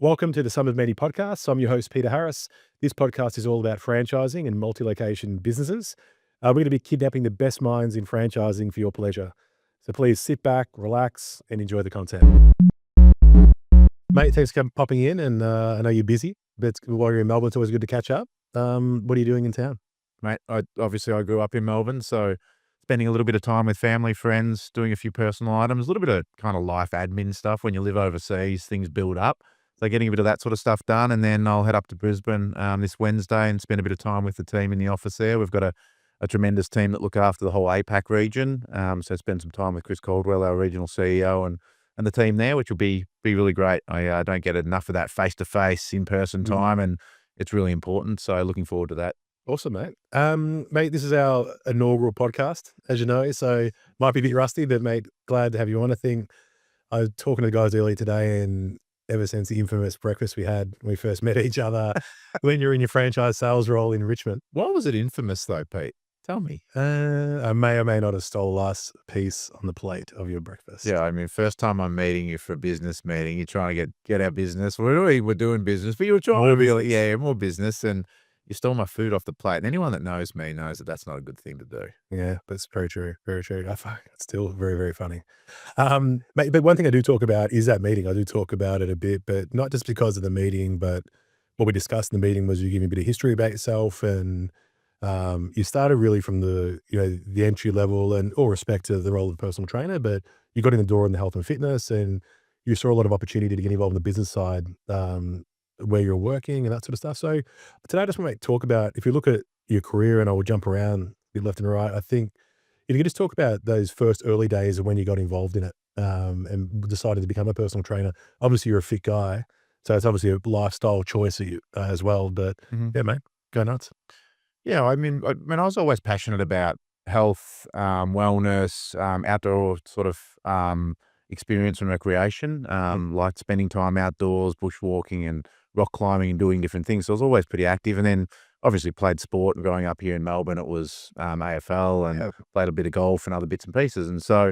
Welcome to the Sum of Many podcast. I'm your host, Peter Harris. This podcast is all about franchising and multi-location businesses. We're going to be kidnapping the best minds in franchising for your pleasure. So please sit back, relax, and enjoy the content. Mate, thanks for popping in. And I know you're busy, but while you're in Melbourne, it's always good to catch up. What are you doing in town? Mate, I grew up in Melbourne, so spending a little bit of time with family, friends, doing a few personal items, a little bit of kind of life admin stuff. When you live overseas, things build up. So getting a bit of that sort of stuff done, and then I'll head up to Brisbane this Wednesday and spend a bit of time with the team in the office there. We've got a tremendous team that look after the whole APAC region. So spend some time with Chris Caldwell, our regional CEO, and the team there, which will be really great. I don't get enough of that face-to-face, in-person time, and it's really important. So looking forward to that. Awesome, mate. Mate, this is our inaugural podcast, as you know, so might be a bit rusty, but mate, glad to have you on. I think I was talking to the guys earlier today, and ever since the infamous breakfast we had when we first met each other, when you're in your franchise sales role in Richmond, Why was it infamous though, Pete? Tell me. I may or may not have stole the last piece on the plate of your breakfast. Yeah, I mean, first time I'm meeting you for a business meeting, you're trying to get our business. We're doing business, but you were trying to be like, yeah, more business, and you stole my food off the plate. And anyone that knows me knows that that's not a good thing to do. Yeah, that's very true. Very true. It's still very, very funny. Mate, but one thing I do talk about is that meeting. I do talk about it a bit, but not just because of the meeting, but what we discussed in the meeting was you give me a bit of history about yourself, and you started really from the entry level, and all respect to the role of personal trainer, but you got in the door in the health and fitness, and you saw a lot of opportunity to get involved in the business side, where you're working and that sort of stuff. So today I just want to talk about, if you look at your career, and I will jump around a bit left and right, I think if you could just talk about those first early days of when you got involved in it, and decided to become a personal trainer. Obviously, you're a fit guy, so it's obviously a lifestyle choice for you, as well. But yeah, mate, go nuts. Yeah, I was always passionate about health, wellness, outdoor sort of experience and recreation. Like spending time outdoors, bushwalking, and rock climbing, and doing different things. So I was always pretty active, and then obviously played sport. And growing up here in Melbourne, it was AFL, and played a bit of golf and other bits and pieces. And so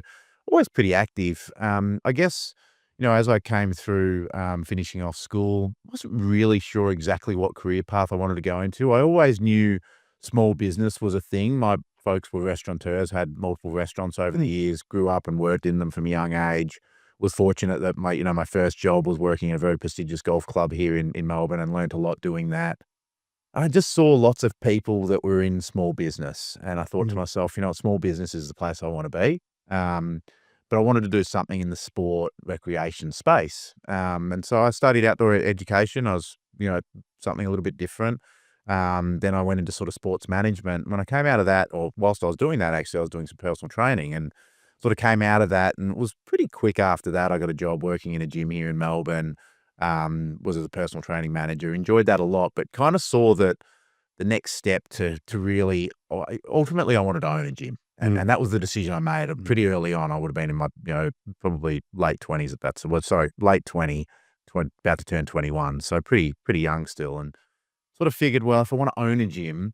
always pretty active. I guess, as I came through finishing off school, I wasn't really sure exactly what career path I wanted to go into. I always knew small business was a thing. My folks were restaurateurs, had multiple restaurants over the years, grew up and worked in them from a young age. Was fortunate that my first job was working in a very prestigious golf club here in Melbourne, and learned a lot doing that. I just saw lots of people that were in small business, and I thought to myself, small business is the place I want to be. But I wanted to do something in the sport recreation space. And so I studied outdoor education. I was, something a little bit different. Then I went into sort of sports management. When I came out of that, or whilst I was doing that, actually, I was doing some personal training, and sort of came out of that, and it was pretty quick after that. I got a job working in a gym here in Melbourne, was as a personal training manager, enjoyed that a lot, but kind of saw that the next step to really, ultimately I wanted to own a gym. And that was the decision I made pretty early on. I would have been in my, probably late 20s at that. So, late 20, about to turn 21. So pretty young still. And sort of figured, well, if I want to own a gym,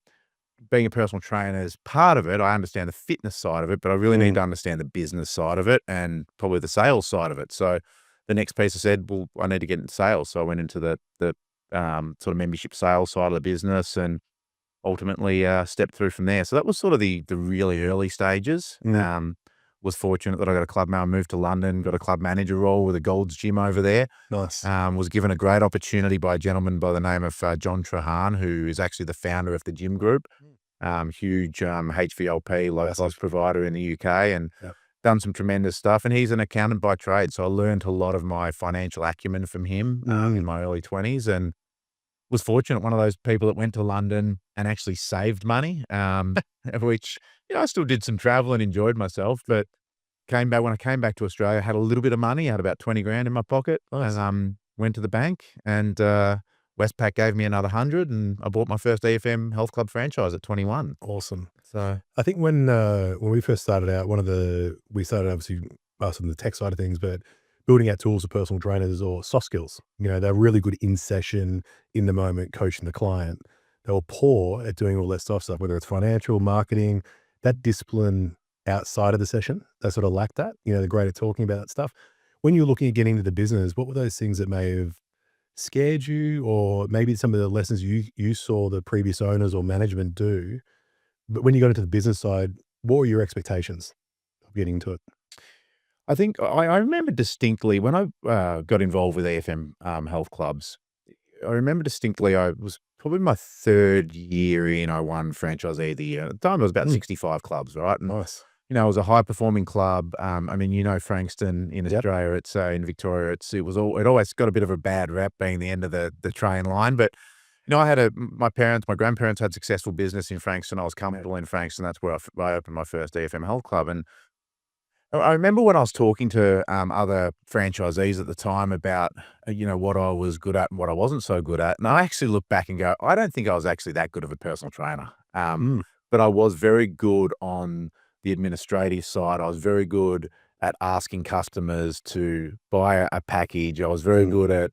being a personal trainer is part of it. I understand the fitness side of it, but I really need to understand the business side of it, and probably the sales side of it. So the next piece I said, well, I need to get into sales. So I went into the sort of membership sales side of the business, and ultimately stepped through from there. So that was sort of the really early stages. Was fortunate that I got a club. I moved to London, got a club manager role with a Gold's Gym over there. Nice. Was given a great opportunity by a gentleman by the name of John Trahan, who is actually the founder of the Gym Group. Huge HVLP, low-cost provider in the UK, and done some tremendous stuff. And he's an accountant by trade, so I learned a lot of my financial acumen from him in my early 20s, and was fortunate, one of those people that went to London and actually saved money, which, I still did some travel and enjoyed myself, but when I came back to Australia, I had a little bit of money, I had about 20 grand in my pocket. Nice. And went to the bank, and Westpac gave me another 100, and I bought my first EFM Health Club franchise at 21. Awesome. So I think when we first started out, we started obviously us on the tech side of things, but building out tools for personal trainers or soft skills. They're really good in session, in the moment, coaching the client. They were poor at doing all that soft stuff, whether it's financial, marketing, that discipline outside of the session. They sort of lacked that. They're great at talking about that stuff. When you're looking at getting into the business, what were those things that may have scared you, or maybe some of the lessons you saw the previous owners or management do, but when you got into the business side, what were your expectations of getting into it? I think I remember distinctly when I, got involved with EFM, health clubs, I remember distinctly I was probably my 3rd year in, I won Franchisee of the Year. At the time, it was about Mm, 65 clubs, right? And, nice. it was a high-performing club. I mean, Frankston in Yep. Australia, in Victoria, it always got a bit of a bad rep being the end of the train line, but, I had my grandparents had successful business in Frankston. I was comfortable in Frankston. That's where I opened my first EFM health club, and I remember when I was talking to, other franchisees at the time about, what I was good at and what I wasn't so good at, and I actually look back and go, "I don't think I was actually that good of a personal trainer." Mm, But I was very good on the administrative side. I was very good at asking customers to buy a package. I was very mm, good at,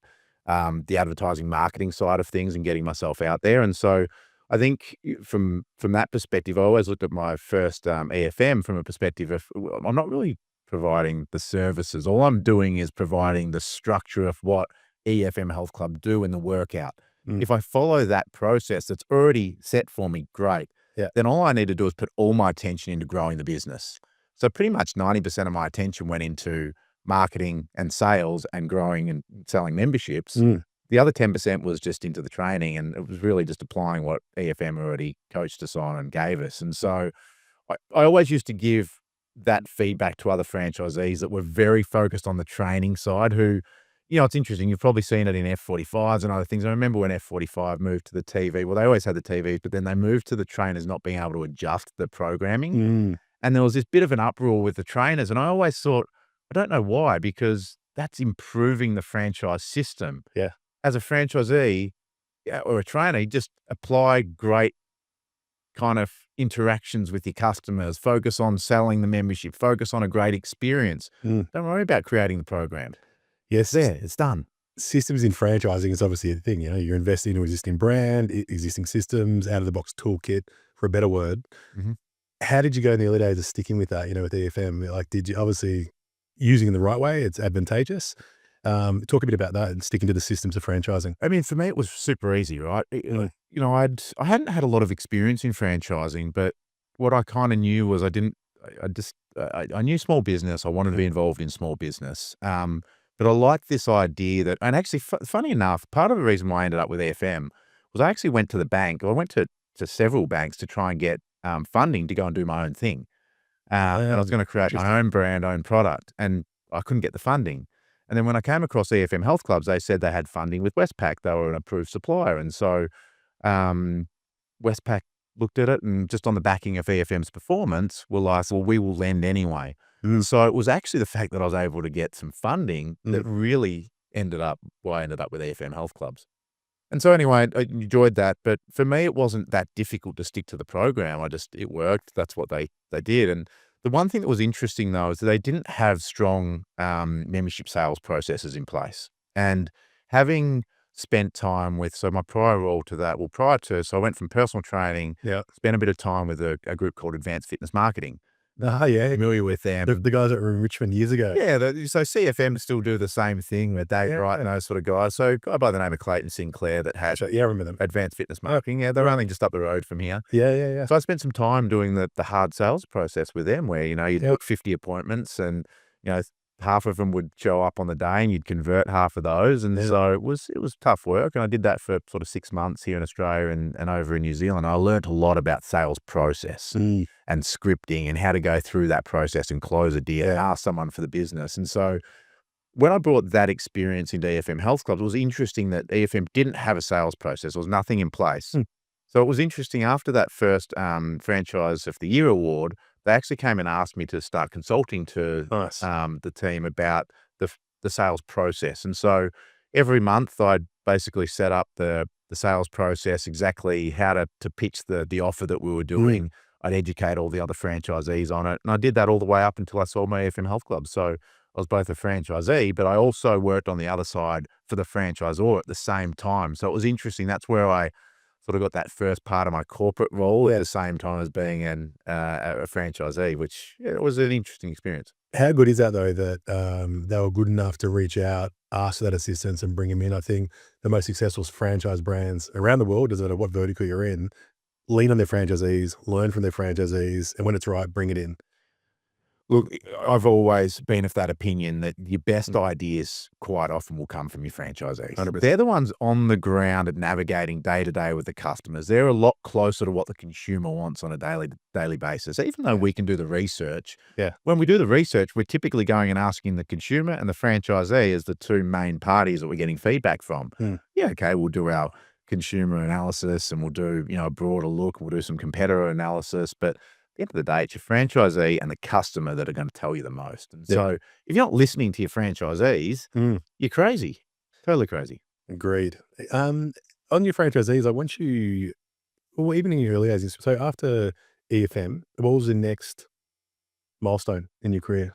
the advertising marketing side of things and getting myself out there, and so I think from that perspective, I always looked at my first, EFM from a perspective of, well, I'm not really providing the services. All I'm doing is providing the structure of what EFM Health Club do in the workout. mm, If I follow that process that's already set for me, great. yeah, Then all I need to do is put all my attention into growing the business. So pretty much 90% of my attention went into marketing and sales and growing and selling memberships. mm, The other 10% was just into the training, and it was really just applying what EFM already coached us on and gave us. And so I always used to give that feedback to other franchisees that were very focused on the training side who, it's interesting. You've probably seen it in F45s and other things. I remember when F45 moved to the TV. Well, they always had the TVs, but then they moved to the trainers not being able to adjust the programming. mm, And there was this bit of an uproar with the trainers. And I always thought, I don't know why, because that's improving the franchise system. yeah, As a franchisee, yeah, or a trainer, you just apply great kind of interactions with your customers, focus on selling the membership, focus on a great experience. mm. Don't worry about creating the program. It's Yes, there, it's done. systems in franchising is obviously a thing, you're investing in an existing brand, existing systems, out of the box toolkit, for a better word. Mhm. How did you go in the early days of sticking with that, with EFM? Like, did you obviously using it in the right way, it's advantageous. Talk a bit about that and sticking to the systems of franchising. I mean, for me, it was super easy, right? Mm, I hadn't had a lot of experience in franchising, but what I kind of knew was I knew small business. I wanted to mm, be involved in small business. But I liked this idea that, and actually, funny enough, part of the reason why I ended up with AFM was I actually went to the bank. I went to several banks to try and get funding to go and do my own thing. And I was wow, going to create interesting. my own brand, own product, and I couldn't get the funding. And then when I came across EFM Health Clubs, they said they had funding with Westpac. They were an approved supplier. And so um, Westpac looked at it and just on the backing of EFM's performance, were like, well, we will lend anyway. Mm, So it was actually the fact that I was able to get some funding that mm, really I ended up with EFM Health Clubs. And so anyway, I enjoyed that, but for me, it wasn't that difficult to stick to the program. It worked. That's what they did. And the one thing that was interesting though is that they didn't have strong membership sales processes in place. And having spent time with, so my prior role to that, well, prior to, so I went from personal training, yeah. spent a bit of time with a group called Advanced Fitness Marketing. Ah, yeah. Familiar with them? The guys that were in Richmond years ago. Yeah, so CFM still do the same thing with Dave Wright Yeah. and those sort of guys. So a guy by the name of Clayton Sinclair that had That's right. Yeah, I remember them. Advanced Fitness Oh, Marketing. Yeah, they're right. only just up the road from here. Yeah, yeah, yeah. So I spent some time doing the hard sales process with them where, you'd Yep. book 50 appointments and, you know, half of them would show up on the day and you'd convert half of those. And Yeah. so it was tough work. And I did that for sort of 6 months here in Australia and over in New Zealand. I learned a lot about sales process Mm, and scripting and how to go through that process and close a deal and yeah. ask someone for the business. And so when I brought that experience into EFM Health Clubs, it was interesting that EFM didn't have a sales process. There was nothing in place. Mm, So it was interesting after that first Franchise of the Year award, they actually came and asked me to start consulting to nice. the team about the sales process. And so every month I'd basically set up the sales process, exactly how to pitch the offer that we were Mm, doing. I'd educate all the other franchisees on it. And I did that all the way up until I sold my EFM Health Club. So I was both a franchisee, but I also worked on the other side for the franchisor at the same time. So it was interesting. That's where I sort of got that first part of my corporate role at Yeah. the same time as being a franchisee, which, yeah, it was an interesting experience. How good is that though that, they were good enough to reach out, ask for that assistance and bring him in? I think the most successful franchise brands around the world, doesn't matter what vertical you're in, lean on their franchisees, learn from their franchisees, and when it's right, bring it in. Look, I've always been of that opinion that your best Mm, ideas quite often will come from your franchisees. They're 100%. the ones on the ground and navigating day to day with the customers. They're a lot closer to what the consumer wants on a daily basis. Even though Yeah. we can do the research, Yeah. when we do the research, we're typically going and asking the consumer and the franchisee as the two main parties that we're getting feedback from. Mm. Yeah, okay, we'll do our consumer analysis and we'll do, a broader look. We'll do some competitor analysis, but the end of the day, it's your franchisee and the customer that are gonna tell you the most, and Yeah. so, if you're not listening to your franchisees, Mm. you're crazy. Totally crazy. Agreed. Um, on your franchisees, once you well, even in your early days, so after EFM, what was the next milestone in your career?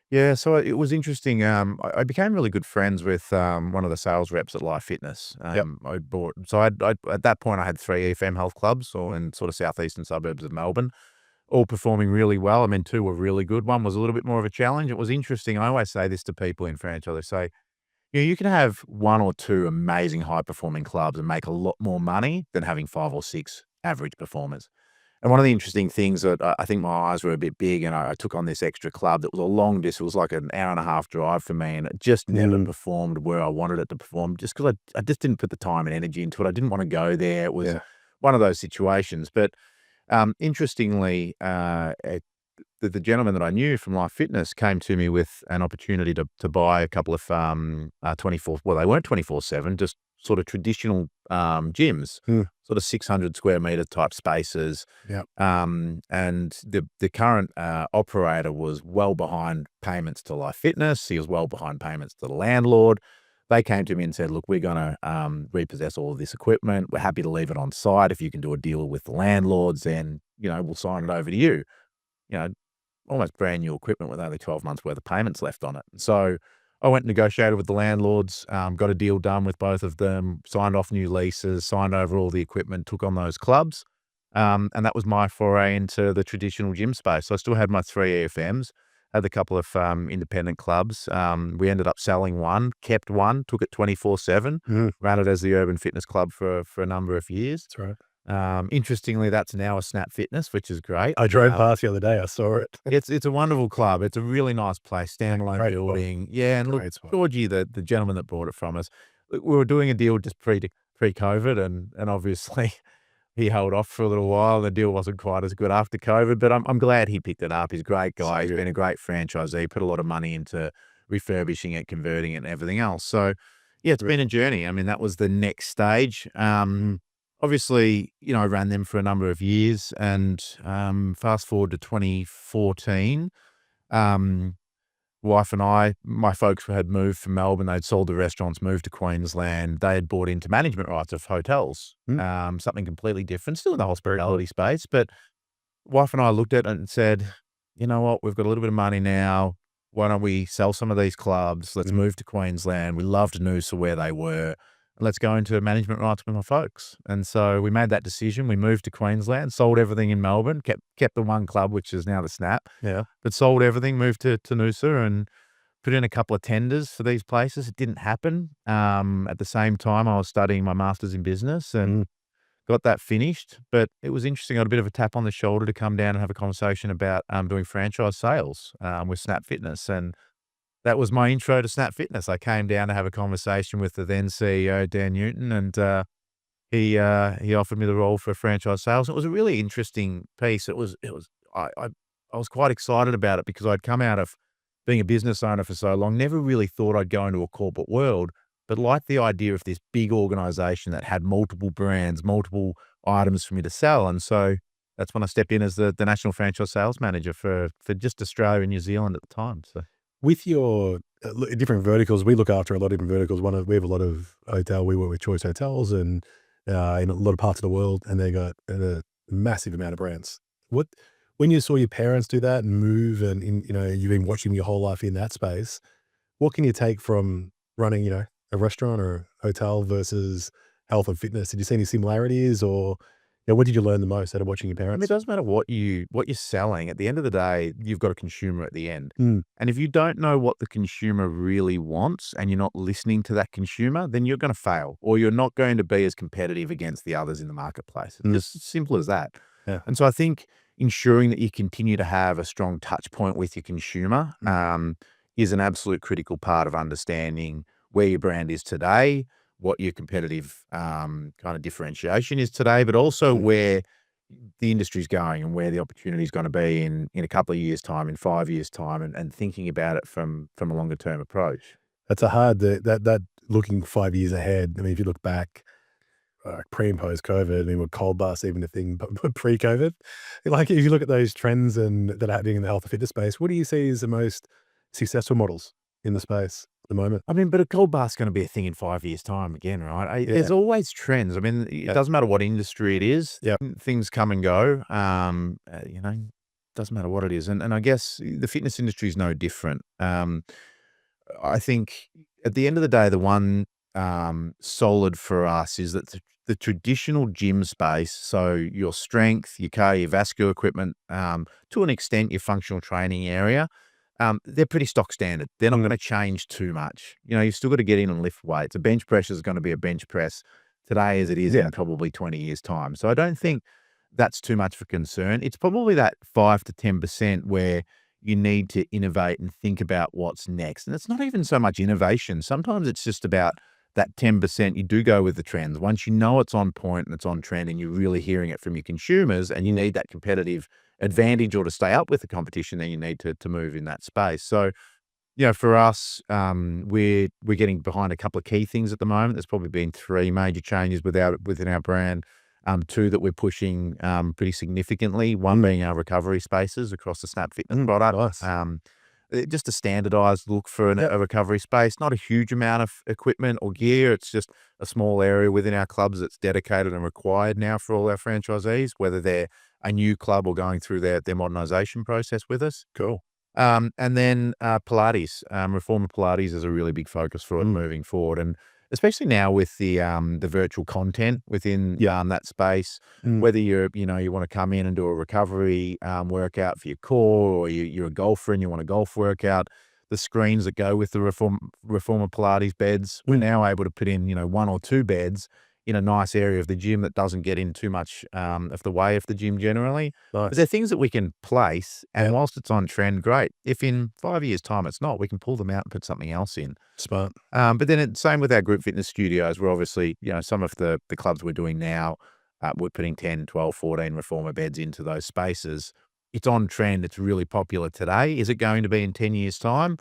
Yeah, so it was interesting, I became really good friends with, one of the sales reps at Life Fitness. Yep. I'd at that point, I had 3 EFM health clubs all in sort of southeastern suburbs of Melbourne, all performing really well. I mean, 2 were really good. One was a little bit more of a challenge. It was interesting. I always say this to people in franchise. I say, yeah, you can have 1 or 2 amazing high performing clubs and make a lot more money than having 5 or 6 average performers. And one of the interesting things that I think my eyes were a bit big and I took on this extra club that was a long distance, it was like an hour and a half drive for me, and it just never Mm. performed where I wanted it to perform just 'cause I just didn't put the time and energy into it. I didn't wanna go there. It was Yeah. one of those situations. But, interestingly, the gentleman that I knew from Life Fitness came to me with an opportunity to buy a couple of, 24, well, they weren't 24/7, just sort of traditional, gyms, Mm. sort of 600 square meter type spaces. Yep. And the current, operator was well behind payments to Life Fitness. He was well behind payments to the landlord. They came to me and said, "Look, we're gonna, repossess all of this equipment. We're happy to leave it on site. If you can do a deal with the landlords, then, we'll sign it over to you." You know, almost brand new equipment with only 12 months worth of payments left on it. So I went and negotiated with the landlords, got a deal done with both of them, signed off new leases, signed over all the equipment, took on those clubs. And that was my foray into the traditional gym space. So I still had my 3 EFMs, had a couple of independent clubs. We ended up selling one, kept one, took it 24/7, Mm. ran it as the Urban Fitness Club for a number of years. That's right. Interestingly, that's now a Snap Fitness, which is great. I drove past the other day, I saw it. It's a wonderful club. It's a really nice place, standalone Great spot, building. Yeah, and look, great spot. Georgie, the gentleman that bought it from us, we were doing a deal just pre-COVID, and obviously he held off for a little while. The deal wasn't quite as good after COVID, but I'm glad he picked it up. He's a great So guy. He's good. been a great franchisee, put a lot of money into refurbishing it, converting it, and everything else. So, yeah, it's Re been a journey. I mean, that was the next stage. Mm. Obviously, I ran them for a number of years, and fast forward to 2014, um, wife and I, my folks had moved from Melbourne. They'd sold the restaurants, moved to Queensland. They had bought into management rights of hotels, Mm. something completely different, still in the Very cool. hospitality space. But wife and I looked at it and said, you know what, we've got a little bit of money now. Why don't we sell some of these clubs? Let's Mm. move to Queensland. We loved Noosa where they were. Let's go into management rights with my folks. And so we made that decision. We moved to Queensland, sold everything in Melbourne, kept the one club, which is now the Snap, Yeah. but sold everything, moved to Noosa and put in a couple of tenders for these places. It didn't happen. At the same time, I was studying my master's in business and Mm. got that finished. But it was interesting. I got a bit of a tap on the shoulder to come down and have a conversation about doing franchise sales with Snap Fitness. And that was my intro to Snap Fitness. I came down to have a conversation with the then CEO, Dan Newton, and he offered me the role for franchise sales. It was a really interesting piece. I was quite excited about it because I'd come out of being a business owner for so long, never really thought I'd go into a corporate world, but liked the idea of this big organization that had multiple brands, multiple items for me to sell. And so that's when I stepped in as the national franchise sales manager for just Australia and New Zealand at the time. So With your, different verticals, we look after a lot of different verticals. We have a lot of hotel, we work with Choice Hotels and, in a lot of parts of the world, and they got a massive amount of brands. What when you saw your parents do that and move and you've been watching your whole life in that space, what can you take from running, a restaurant or a hotel versus health and fitness? Did you see any similarities, or what did you learn the most out of watching your I mean, it parents? doesn't matter what you're selling. At the end of the day, you've got a consumer at the end. Mm, And if you don't know what the consumer really wants and you're not listening to that consumer, then you're gonna fail, or you're not going to be as competitive against the others in the marketplace. It's mm, just as simple as that. yeah, And so I think ensuring that you continue to have a strong touch point with your consumer, mm, is an absolute critical part of understanding where your brand is today, what your competitive, kind of differentiation is today, but also mm. where the industry's going and where the opportunity is gonna be in a couple of years' time, in 5 years' time, and thinking about it from a longer term approach. That's a hard that looking 5 years ahead. I mean, if you look back, pre and post COVID, I mean, were cold baths even a thing pre-COVID? Like, if you look at those trends and that are happening in the health and fitness space, what do you see as the most successful models in the space at the moment? I mean, but a cold bath's gonna be a thing in 5 years' time again, right? Yeah, There's always trends. I mean, it yeah, doesn't matter what industry it is, yeah, things come and go, doesn't matter what it is, and I guess the fitness industry is no different. I think at the end of the day, the one, solid for us is that the traditional gym space, so your strength, your cardiovascular equipment, to an extent, your functional training area, they're pretty stock standard. They're not mm, gonna change too much. You've still got to get in and lift weights. A bench press is gonna be a bench press today as it is yeah, in probably 20 years' time. So I don't think that's too much of a concern. It's probably that 5 to 10% where you need to innovate and think about what's next. And it's not even so much innovation. Sometimes it's just about that 10% you do go with the trends. Once you know it's on point and it's on trend and you're really hearing it from your consumers and you need that competitive advantage or to stay up with the competition, then you need to move in that space. So, for us, we're getting behind a couple of key things at the moment. There's probably been 3 major changes within our brand. 2 that we're pushing, pretty significantly, one mm, being our recovery spaces across the Snap Fitness mm, product. nice. Just a standardized look for Yep, a recovery space, not a huge amount of equipment or gear. It's just a small area within our clubs that's dedicated and required now for all our franchisees, whether they're a new club or going through their modernization process with us. cool. And then, Pilates, Reformer Pilates is a really big focus for it Mm, moving forward, and especially now with the virtual content within, yep, that space, mm, whether you wanna come in and do a recovery, workout for your core, or you're a golfer and you want a golf workout, the screens that go with the Reformer Pilates beds, we're mm, now able to put in, 1 or 2 beds in a nice area of the gym that doesn't get in too much, of the way of the gym generally. But they're nice. things that we can place, and Yep, whilst it's on trend, great. If in 5 years' time it's not, we can pull them out and put something else in. smart. But then same with our group fitness studios, we're obviously, some of the clubs we're doing now, we're putting 10, 12, 14 reformer beds into those spaces. It's on trend, it's really popular today. Is it going to be in 10 years' time?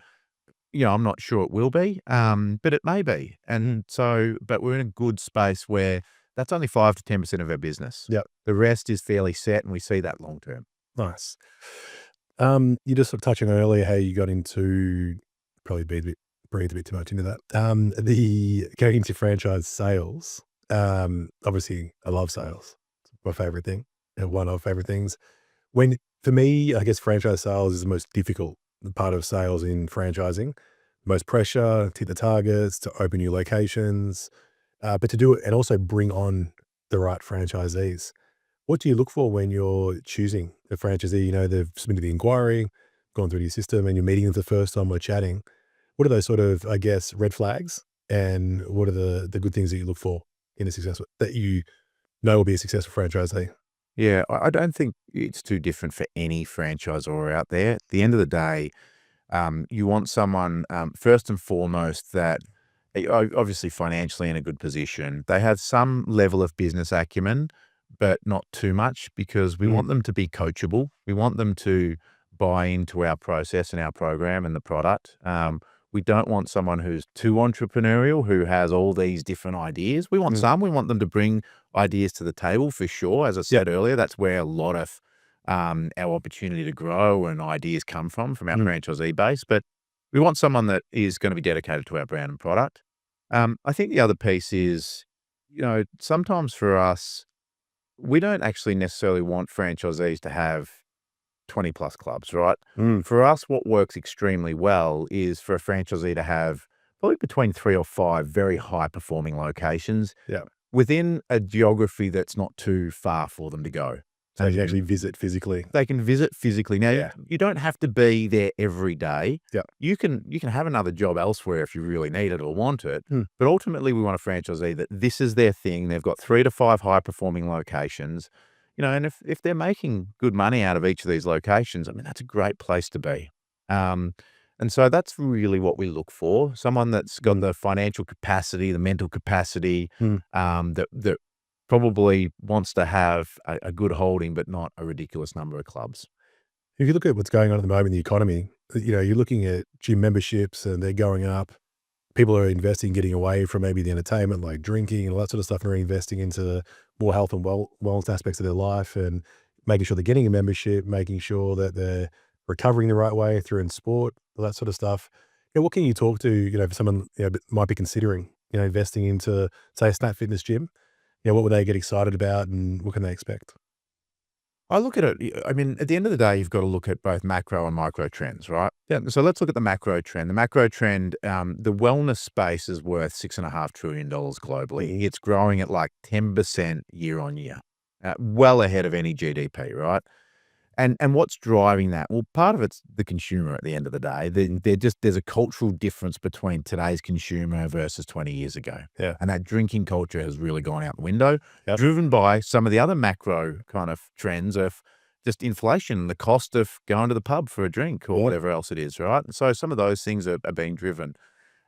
I'm not sure it will be, but it may be. And so, but we're in a good space where that's only 5 to 10% of our business. Yep, The rest is fairly set, and we see that long term. nice. You just sort of touching on earlier how you got into probably breathed a bit too much into that. The going into franchise sales. Obviously, I love sales. It's my favorite thing, and one of favorite things. When for me, I guess franchise sales is the most difficult part of sales in franchising. Most pressure to hit the targets, to open new locations, but to do it and also bring on the right franchisees. What do you look for when you're choosing a franchisee? They've submitted the inquiry, gone through your system, and you're meeting them for the first time or chatting. What are those sort of, I guess, red flags? And what are the good things that you look for in a successful that you know will be a successful franchisee? Yeah, I don't think it's too different for any franchisor out there. At the end of the day, you want someone, first and foremost, that obviously financially in a good position. They have some level of business acumen, but not too much, because we Mm, want them to be coachable. We want them to buy into our process and our program and the product. We don't want someone who's too entrepreneurial, who has all these different ideas. mm, We want them to bring ideas to the table for sure. As I yep, said earlier, that's where a lot of our opportunity to grow and ideas come from our mm, franchisee base. But we want someone that is going to be dedicated to our brand and product. I think the other piece is, sometimes for us, we don't actually necessarily want franchisees to have 20 plus clubs, right? mm, For us, what works extremely well is for a franchisee to have probably between 3 or 5 very high performing locations. yeah, within a geography that's not too far for them to go. So you can actually visit physically. They can visit physically. Now, Yeah. you don't have to be there every day. Yeah. You can have another job elsewhere if you really need it or want it, Hmm. but ultimately, we want a franchisee that this is their thing. They've got 3 to 5 high-performing locations, and if they're making good money out of each of these locations, I mean, that's a great place to be. Um, and so that's really what we look for, someone that's got Mm. the financial capacity, the mental capacity, Mm. that probably wants to have a good holding, but not a ridiculous number of clubs. If you look at what's going on at the moment in the economy, you're looking at gym memberships and they're going up. People are investing, getting away from maybe the entertainment, like drinking and all that sort of stuff, and reinvesting into more health and wellness aspects of their life and making sure they're getting a membership, making sure that they're recovering the right way through in sport, all that sort of stuff. What can you talk to, for someone, might be considering, investing into, say, a Snap Fitness gym? What would they get excited about and what can they expect? I look at it, I mean, at the end of the day, you've got to look at both macro and micro trends, right? Yeah. So let's look at the macro trend. The macro trend, the wellness space is worth $6.5 trillion globally. It's growing at like 10% year on year, well ahead of any GDP, right? And what's driving that? Well, part of it's the consumer at the end of the day. There's a cultural difference between today's consumer versus 20 years ago. Yeah. And that drinking culture has really gone out the window, Yep. driven by some of the other macro kind of trends of just inflation, the cost of going to the pub for a drink or Mm. whatever else it is, right? And so some of those things are being driven.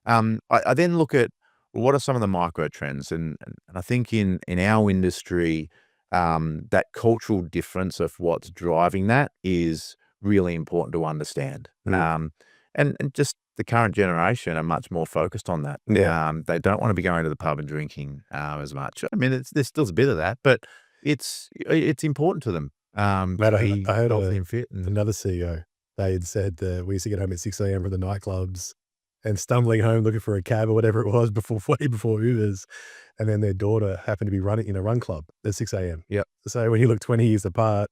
I then look at what are some of the micro trends, and I think in our industry, that cultural difference of what's driving that is really important to understand. Mm. And just the current generation are much more focused on that. Yeah. They don't want to be going to the pub and drinking as much. I mean, there's still a bit of that, but it's important to them Mate, to be I heard healthy and fit. And another CEO, they had said that we used to get home at 6 a.m. from the nightclubs and stumbling home looking for a cab or whatever it was before way before Ubers, and then their daughter happened to be running in a run club at 6 a.m. yeah, So when you look 20 years apart,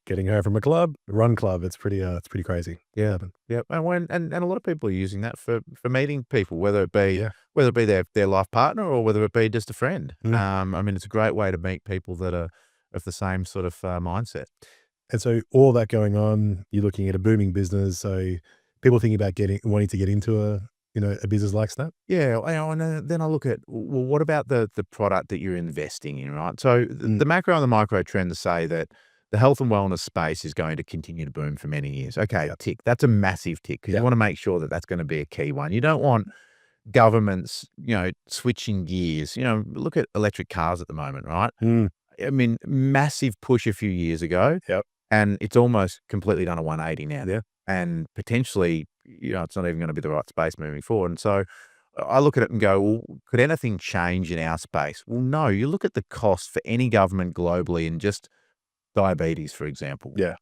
getting home from a club, run club, it's pretty crazy. yeah, Happened. yeah, and a lot of people are using that for meeting people, Yeah. whether it be their life partner or whether it be just a friend. Mm. I mean, it's a great way to meet people that are of the same sort of mindset. And so all that going on, you're looking at a booming business. So people thinking about wanting to get into a business like Snap. Yeah, and then I look at, well, what about the product that you're investing in, right? So Mm. the macro and the micro trends say that the health and wellness space is going to continue to boom for many years. Okay, Yep. tick. That's a massive tick because you Yep. want to make sure that that's going to be a key one. You don't want governments, switching gears. Look at electric cars at the moment, right? Mm. I mean, massive push a few years ago, Yep. and it's almost completely done a 180 now. Yeah. And potentially, it's not even gonna be the right space moving forward. And so I look at it and go, "Well, could anything change in our space?" Well, no. You look at the cost for any government globally and just diabetes, for example. Yeah.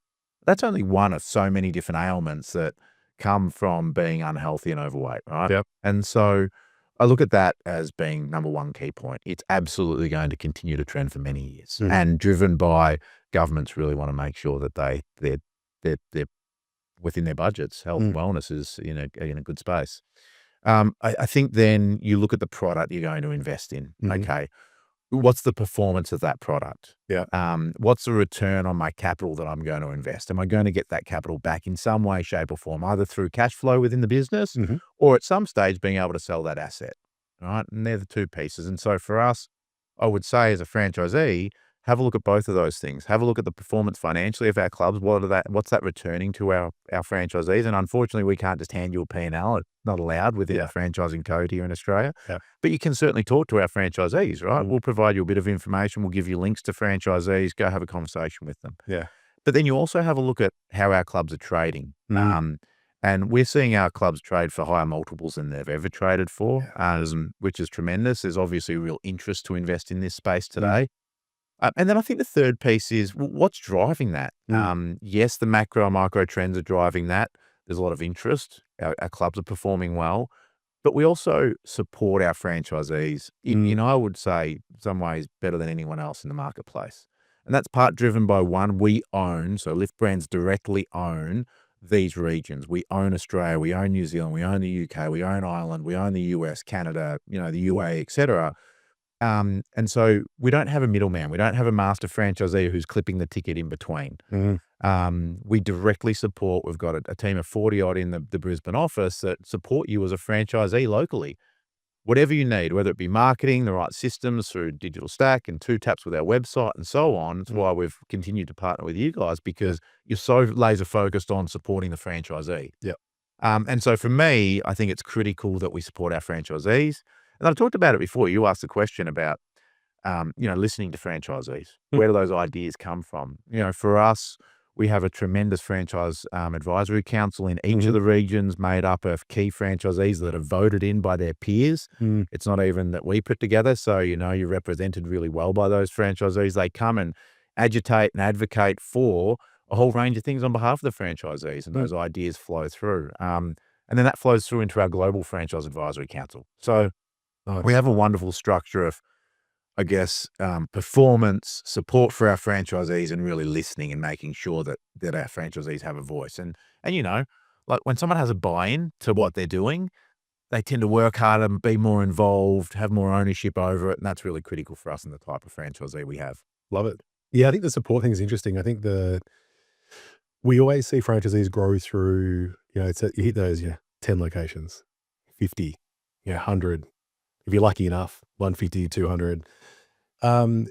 That's only one of so many different ailments that come from being unhealthy and overweight, right? Yep. And so I look at that as being number one key point. It's absolutely going to continue to trend for many years Mhm. and driven by governments really want to make sure that they're within their budgets. Health Mm. and wellness is in a good space. I think then you look at the product you're going to invest in. Mhm. Okay, what's the performance of that product? Yeah. What's the return on my capital that I'm going to invest? Am I going to get that capital back in some way, shape, or form, either through cash flow within the business Mhm. or at some stage being able to sell that asset? Right. And they're the two pieces. And so for us, I would say as a franchisee, have a look at both of those things. Have a look at the performance financially of our clubs. What's that returning to our franchisees? And unfortunately, we can't just hand you a P&L. It's not allowed within the Yeah. franchising code here in Australia. Yeah. But you can certainly talk to our franchisees, right? Mm. We'll provide you a bit of information. We'll give you links to franchisees. Go have a conversation with them. Yeah. But then you also have a look at how our clubs are trading. Mm. And we're seeing our clubs trade for higher multiples than they've ever traded for, Yeah. which is tremendous. There's obviously real interest to invest in this space Mm. today. And then I think the third piece is what's driving that? Mm. Yes, the macro and micro trends are driving that. There's a lot of interest. Our clubs are performing well, but we also support our franchisees Mm. I would say, some ways better than anyone else in the marketplace. And that's part driven by one, we own, so Lift Brands directly own these regions. We own Australia, we own New Zealand, we own the UK, we own Ireland, we own the US, Canada, the UAE, etc. And so we don't have a middleman. We don't have a master franchisee who's clipping the ticket in between. Mhm. We directly support. We've got a team of 40 odd in the Brisbane office that support you as a franchisee locally. Whatever you need, whether it be marketing, the right systems through digital stack and two taps with our website and so on. It's Mm. why we've continued to partner with you guys, because you're so laser focused on supporting the franchisee. Yep. And so for me, I think it's critical that we support our franchisees. And I've talked about it before. You asked the question about, listening to franchisees. Mm. Where do those ideas come from? For us, we have a tremendous franchise advisory council in each of Mhm. the regions, made up of key franchisees that are voted in by their peers. Mm. It's not even that we put together. So, you're represented really well by those franchisees. They come and agitate and advocate for a whole range of things on behalf of the franchisees, and Mm. those ideas flow through. And then that flows through into our global franchise advisory council. So we Nice. have a wonderful structure of, I guess, performance, support for our franchisees, and really listening and making sure that our franchisees have a voice. And like when someone has a buy-in to Mm. what they're doing, they tend to work harder and be more involved, have more ownership over it, and that's really critical for us and the type of franchisee we have. Love it. Yeah, I think the support thing is interesting. I think we always see franchisees grow through, you hit those, 10 locations, 50, 100. If you're lucky enough, 150, 200. Um,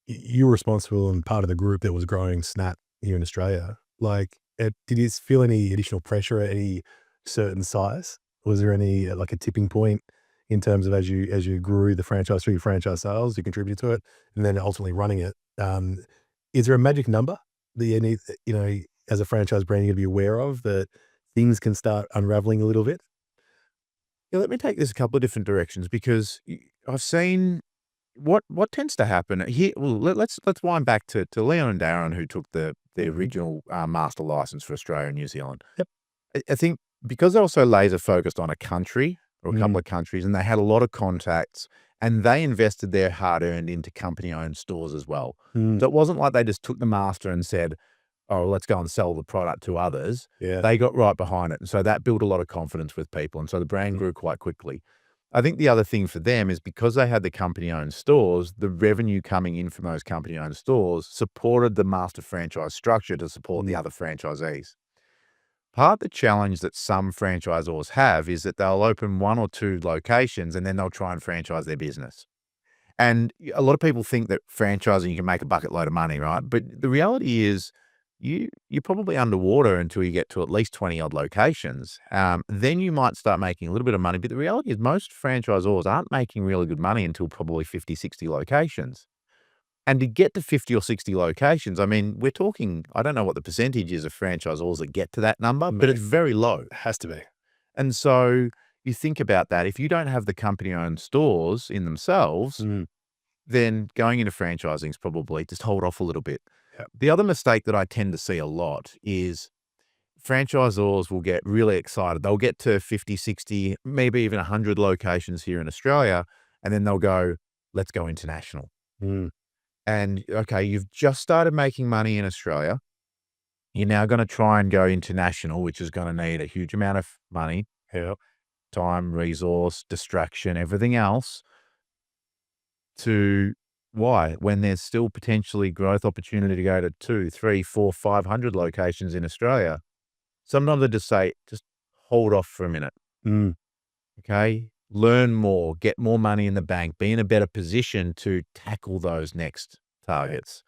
you were responsible and part of the group that was growing Snap here in Australia. Like, did you feel any additional pressure at any certain size? Was there any, like, a tipping point in terms of as you grew the franchise through your franchise sales, you contributed to it, and then ultimately running it? Is there a magic number that you need, as a franchise brand, you to be aware of that things can start unraveling a little bit? Yeah, let me take this a couple of different directions, because I've seen what tends to happen here. Well, let's wind back to Leon and Darren, who took the original master license for Australia and New Zealand. Yep. I think because they're also laser focused on a country or a couple Mm. of countries, and they had a lot of contacts, and they invested their hard earned into company owned stores as well. Mm. So it wasn't like they just took the master and said, "Oh, let's go and sell the product to others." Yeah. They got right behind it, and so that built a lot of confidence with people, and so the brand Mm. grew quite quickly. I think the other thing for them is, because they had the company-owned stores, the revenue coming in from those company-owned stores supported the master franchise structure to support the Mm. other franchisees. Part of the challenge that some franchisors have is that they'll open 1 or 2 locations, and then they'll try and franchise their business. And a lot of people think that franchising, you can make a bucket load of money, right? But the reality is you're probably underwater until you get to at least 20 odd locations. Then you might start making a little bit of money. But the reality is most franchisors aren't making really good money until probably 50, 60 locations. And to get to 50 or 60 locations, I mean, we're talking, I don't know what the percentage is of franchisors that get to that number, but Mate, it's very low. has to be. And so you think about that. If you don't have the company owned stores in themselves, Mm. then going into franchising is probably just hold off a little bit. Yep. The other mistake that I tend to see a lot is franchisors will get really excited. They'll get to 50, 60, maybe even 100 locations here in Australia, and then they'll go, let's go international. Mm. And okay, you've just started making money in Australia. You're now going to try and go international, which is going to need a huge amount of money, Yep. time, resource, distraction, everything else. To why? When there's still potentially growth opportunity to go to 2, 3, 4, 500 locations in Australia. Sometimes I just say, just hold off for a minute. Mm. Okay. Learn more, get more money in the bank, be in a better position to tackle those next targets.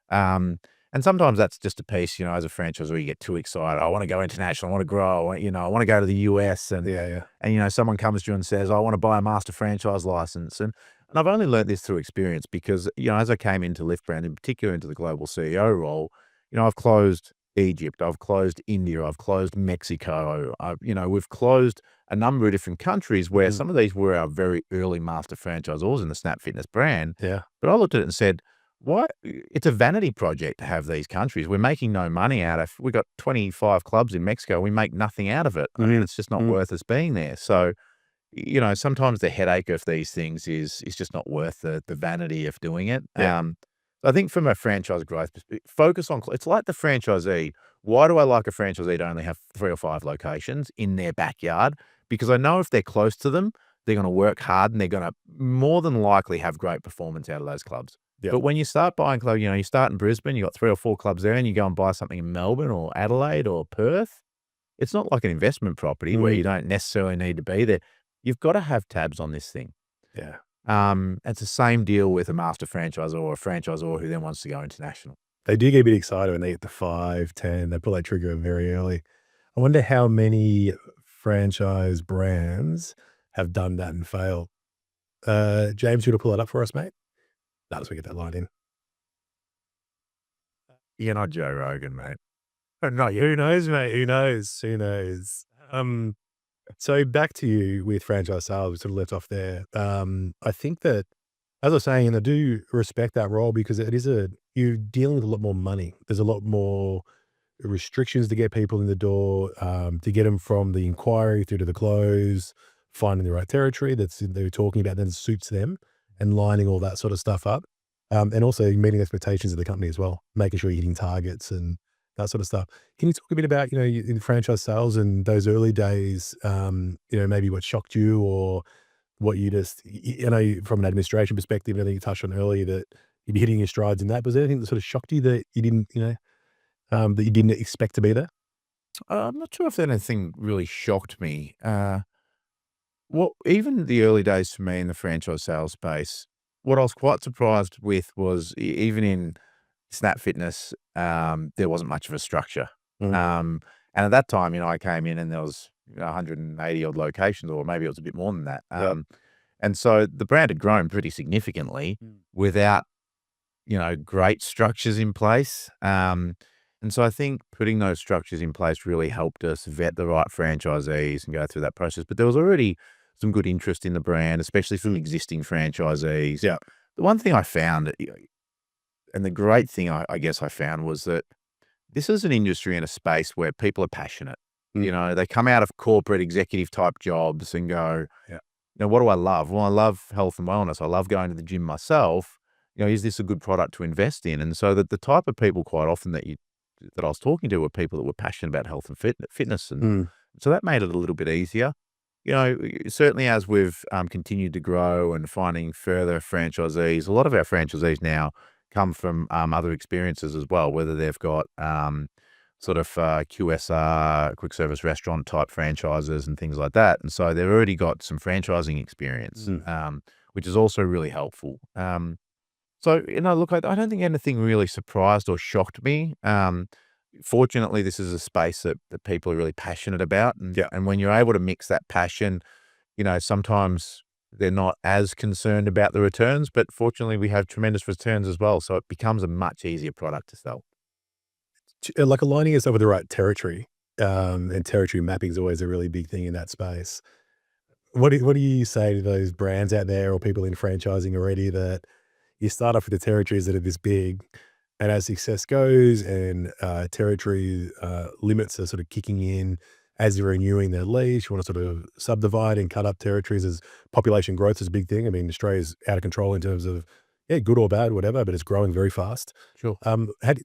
Um, and sometimes that's just a piece, as a franchisor, where you get too excited. I want to go international. I want to grow. I want to go to the US. Yeah, yeah. And someone comes to you and says, I want to buy a master franchise license. And I've only learned this through experience, because, as I came into Lift Brand, in particular into the global CEO role, I've closed Egypt, I've closed India, I've closed Mexico. We've closed a number of different countries where Mm. some of these were our very early master franchisors in the Snap Fitness brand. Yeah. But I looked at it and said, why? It's a vanity project to have these countries. We're making no money out of. We've got 25 clubs in Mexico. We make nothing out of it. I mean, Mm. it's just not Mm. worth us being there. So, sometimes the headache of these things is just not worth the vanity of doing it. Yeah. I think from a franchise growth perspective, focus on, it's like the franchisee. Why do I like a franchisee to only have 3 or 5 locations in their backyard? Because I know if they're close to them, they're gonna work hard, and they're gonna more than likely have great performance out of those clubs. Yep. But when you start buying clubs, you know, you start in Brisbane, you got 3 or 4 clubs there, and you go and buy something in Melbourne or Adelaide or Perth, it's not like an investment property where you Mm. don't necessarily need to be there. You've gotta have tabs on this thing. Yeah. It's the same deal with a master franchisor or a franchisor who then wants to go international. They do get a bit excited when they get to 5, 10. They pull that trigger very early. I wonder how many franchise brands have done that and failed. James, you wanna pull it up for us, mate? No, as we get that line in. You're not Joe Rogan, mate. No, who knows, mate? Who knows? Who knows? So back to you with franchise sales, we sort of left off there. I think that, as I was saying, and I do respect that role because it is you're dealing with a lot more money. There's a lot more restrictions to get people in the door, to get them from the inquiry through to the close, finding the right territory they're talking about that suits them, and lining all that sort of stuff up. And also meeting expectations of the company as well, making sure you're hitting targets and that sort of stuff. Can you talk a bit about, in franchise sales and those early days, maybe what shocked you or what you just, from an administration perspective, I think you touched on earlier that you'd be hitting your strides in that. Was there anything that sort of shocked you that you didn't, that you didn't expect to be there? I'm not sure if anything really shocked me. Well, even the early days for me in the franchise sales space, what I was quite surprised with was even in Snap Fitness, there wasn't much of a structure. Mm. And at that time, I came in and there was 180 odd locations, or maybe it was a bit more than that. Yep. And so the brand had grown pretty significantly without, great structures in place. And so I think putting those structures in place really helped us vet the right franchisees and go through that process. But there was already some good interest in the brand, especially from existing franchisees. Yeah. The one thing I found, and the great thing I guess I found, was that this is an industry and a space where people are passionate. They come out of corporate executive type jobs and go, Yeah. what do I love? Well, I love health and wellness. I love going to the gym myself. Is this a good product to invest in? And so that the type of people quite often that I was talking to were people that were passionate about health and fitness. And Mm. so that made it a little bit easier. Certainly as we've continued to grow and finding further franchisees, a lot of our franchisees now come from other experiences as well, whether they've got sort of QSR, quick service restaurant type franchises and things like that. And so they've already got some franchising experience, which is also really helpful. So, look, I don't think anything really surprised or shocked me. Fortunately, this is a space that people are really passionate about. And, Yeah. and when you're able to mix that passion, sometimes they're not as concerned about the returns, but fortunately we have tremendous returns as well. So it becomes a much easier product to sell. Like aligning yourself with the right territory, and territory mapping is always a really big thing in that space. What do you say to those brands out there or people in franchising already that you start off with the territories that are this big, and as success goes and territory limits are sort of kicking in as you're renewing their lease, you want to sort of subdivide and cut up territories as population growth is a big thing. I mean, Australia's out of control in terms of, yeah, good or bad, whatever, but it's growing very fast. Sure.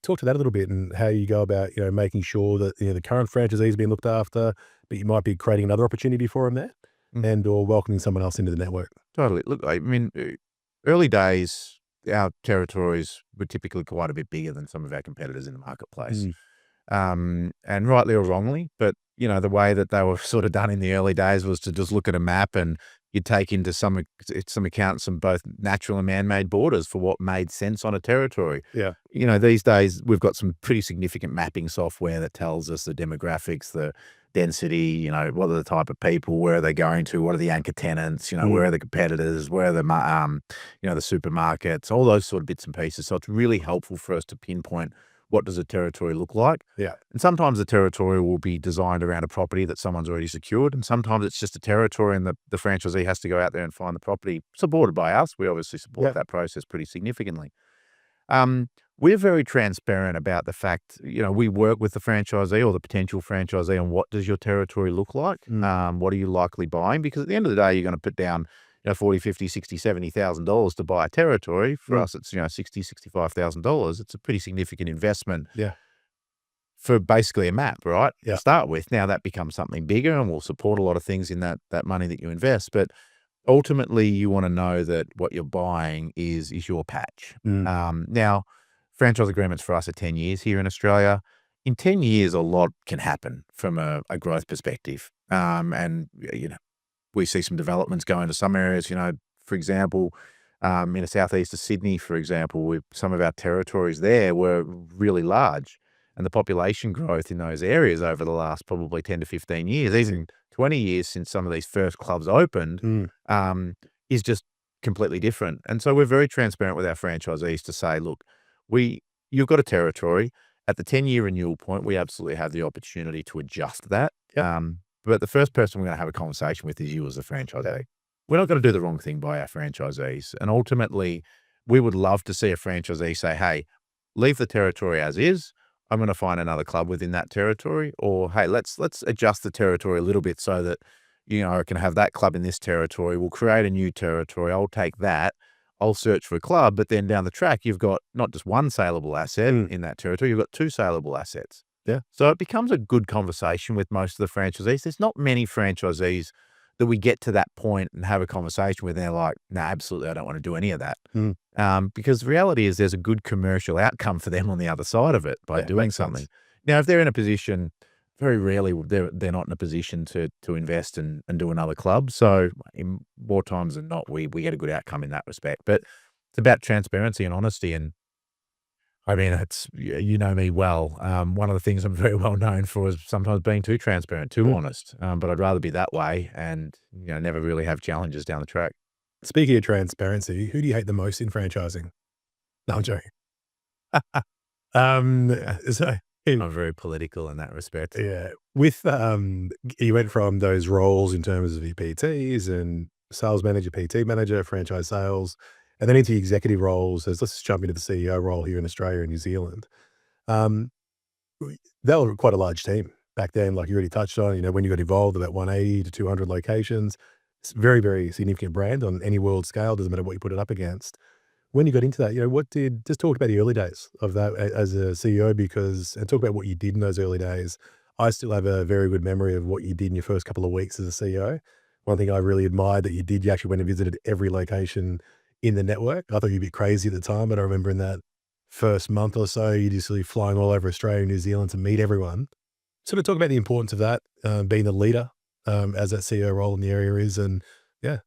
Talk to that a little bit and how you go about, making sure that, the current franchisees are being looked after, but you might be creating another opportunity for them there and or welcoming someone else into the network. Totally. Look, I mean, early days, our territories were typically quite a bit bigger than some of our competitors in the marketplace. And rightly or wrongly, but the way that they were sort of done in the early days was to just look at a map and you'd take into some account some both natural and man-made borders for what made sense on a territory. Yeah. These days we've got some pretty significant mapping software that tells us the demographics, the density, what are the type of people, where are they going to, what are the anchor tenants, where are the competitors, where are the the supermarkets, all those sort of bits and pieces. So it's really helpful for us to pinpoint what does a territory look like. Yeah. And sometimes the territory will be designed around a property that someone's already secured, and sometimes it's just a territory and the franchisee has to go out there and find the property supported by us. We obviously support that process pretty significantly. We're very transparent about the fact, we work with the franchisee or the potential franchisee on what does your territory look like? What are you likely buying? Because at the end of the day, you're going to put down 40, 50, 60, $70,000 to buy a territory. For us, it's, $60,000, $65,000. It's a pretty significant investment. Yeah. For basically a map, right? Yeah. To start with. Now that becomes something bigger and will support a lot of things in that money that you invest. But ultimately, you wanna know that what you're buying is your patch. Mm. Now, franchise agreements for us are 10 years here in Australia. In 10 years, a lot can happen from a growth perspective. And, you know, we see some developments going to some areas, you know, for example, in the southeast of Sydney, for example, with some of our territories there were really large. And the population growth in those areas over the last probably 10 to 15 years, even 20 years since some of these first clubs opened, Mm. um, is just completely different. And so we're very transparent with our franchisees to say, look, we you've got a territory. At the 10-year renewal point, we absolutely have the opportunity to adjust that. Yep. But the first person we're going to have a conversation with is you as a franchisee. We're not going to do the wrong thing by our franchisees. And ultimately, we would love to see a franchisee say, hey, leave the territory as is. I'm going to find another club within that territory. Or, hey, let's adjust the territory a little bit so that, you know, I can have that club in this territory. We'll create a new territory. I'll take that. I'll search for a club. But then down the track, you've got not just one saleable asset Mm. in that territory, you've got two saleable assets. Yeah. So it becomes a good conversation with most of the franchisees. There's not many franchisees that we get to that point and have a conversation with. They're like, no, absolutely, I don't want to do any of that. Mm. Because the reality is there's a good commercial outcome for them on the other side of it by Yeah, doing makes something. sense. Now, if they're in a position, very rarely they're not in a position to invest and do another club. So in more times than not, we get a good outcome in that respect. But it's about transparency and honesty. And I mean, it's you know me well. One of the things I'm very well known for is sometimes being too transparent, too Mm. honest. But I'd rather be that way and, you know, never really have challenges down the track. Speaking of transparency, who do you hate the most in franchising? No, I'm joking. So in I'm very political in that respect. yeah, with, you went from those roles in terms of your PTs and sales manager, PT manager, franchise sales, and then into executive roles as let's just jump into the CEO role here in Australia and New Zealand. Um, that was quite a large team back then, like you already touched on, you know, when you got involved, about 180 to 200 locations. It's very, very significant brand on any world scale, doesn't matter what you put it up against. When you got into that, you know, what did just talk about the early days of that as a CEO because and talk about what you did in those early days. I still have a very good memory of what you did in your first couple of weeks as a CEO. One thing I really admired that you did, you actually went and visited every location in the network. I thought you'd be crazy at the time, but I remember in that first month or so, you just really flying all over Australia and New Zealand to meet everyone. Sort of talk about the importance of that, being the leader, as that CEO role in the area is, and yeah,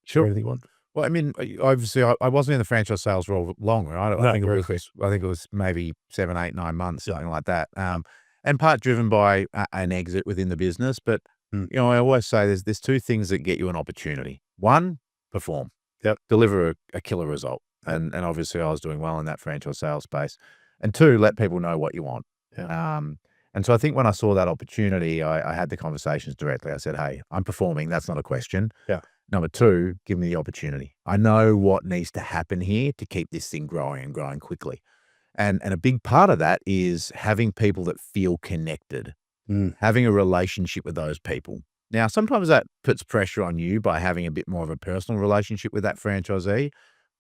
share Sure. anything you want. Well, I mean, obviously, I wasn't in the franchise sales role long, right? No, very quick. I think it was maybe 7, 8, 9 months, Yeah. something like that. And part driven by an exit within the business. But Mm. you know, I always say there's two things that get you an opportunity. One, perform, Yep. deliver a killer result, Yep. and obviously, I was doing well in that franchise sales space. And two, let people know what you want. Yeah. Um, and so I think when I saw that opportunity, I had the conversations directly. I said, "Hey, I'm performing. That's not a question. Yeah. Number 2, give me the opportunity. I know what needs to happen here to keep this thing growing and growing quickly." And a big part of that is having people that feel connected, Mm. having a relationship with those people. Now, sometimes that puts pressure on you by having a bit more of a personal relationship with that franchisee,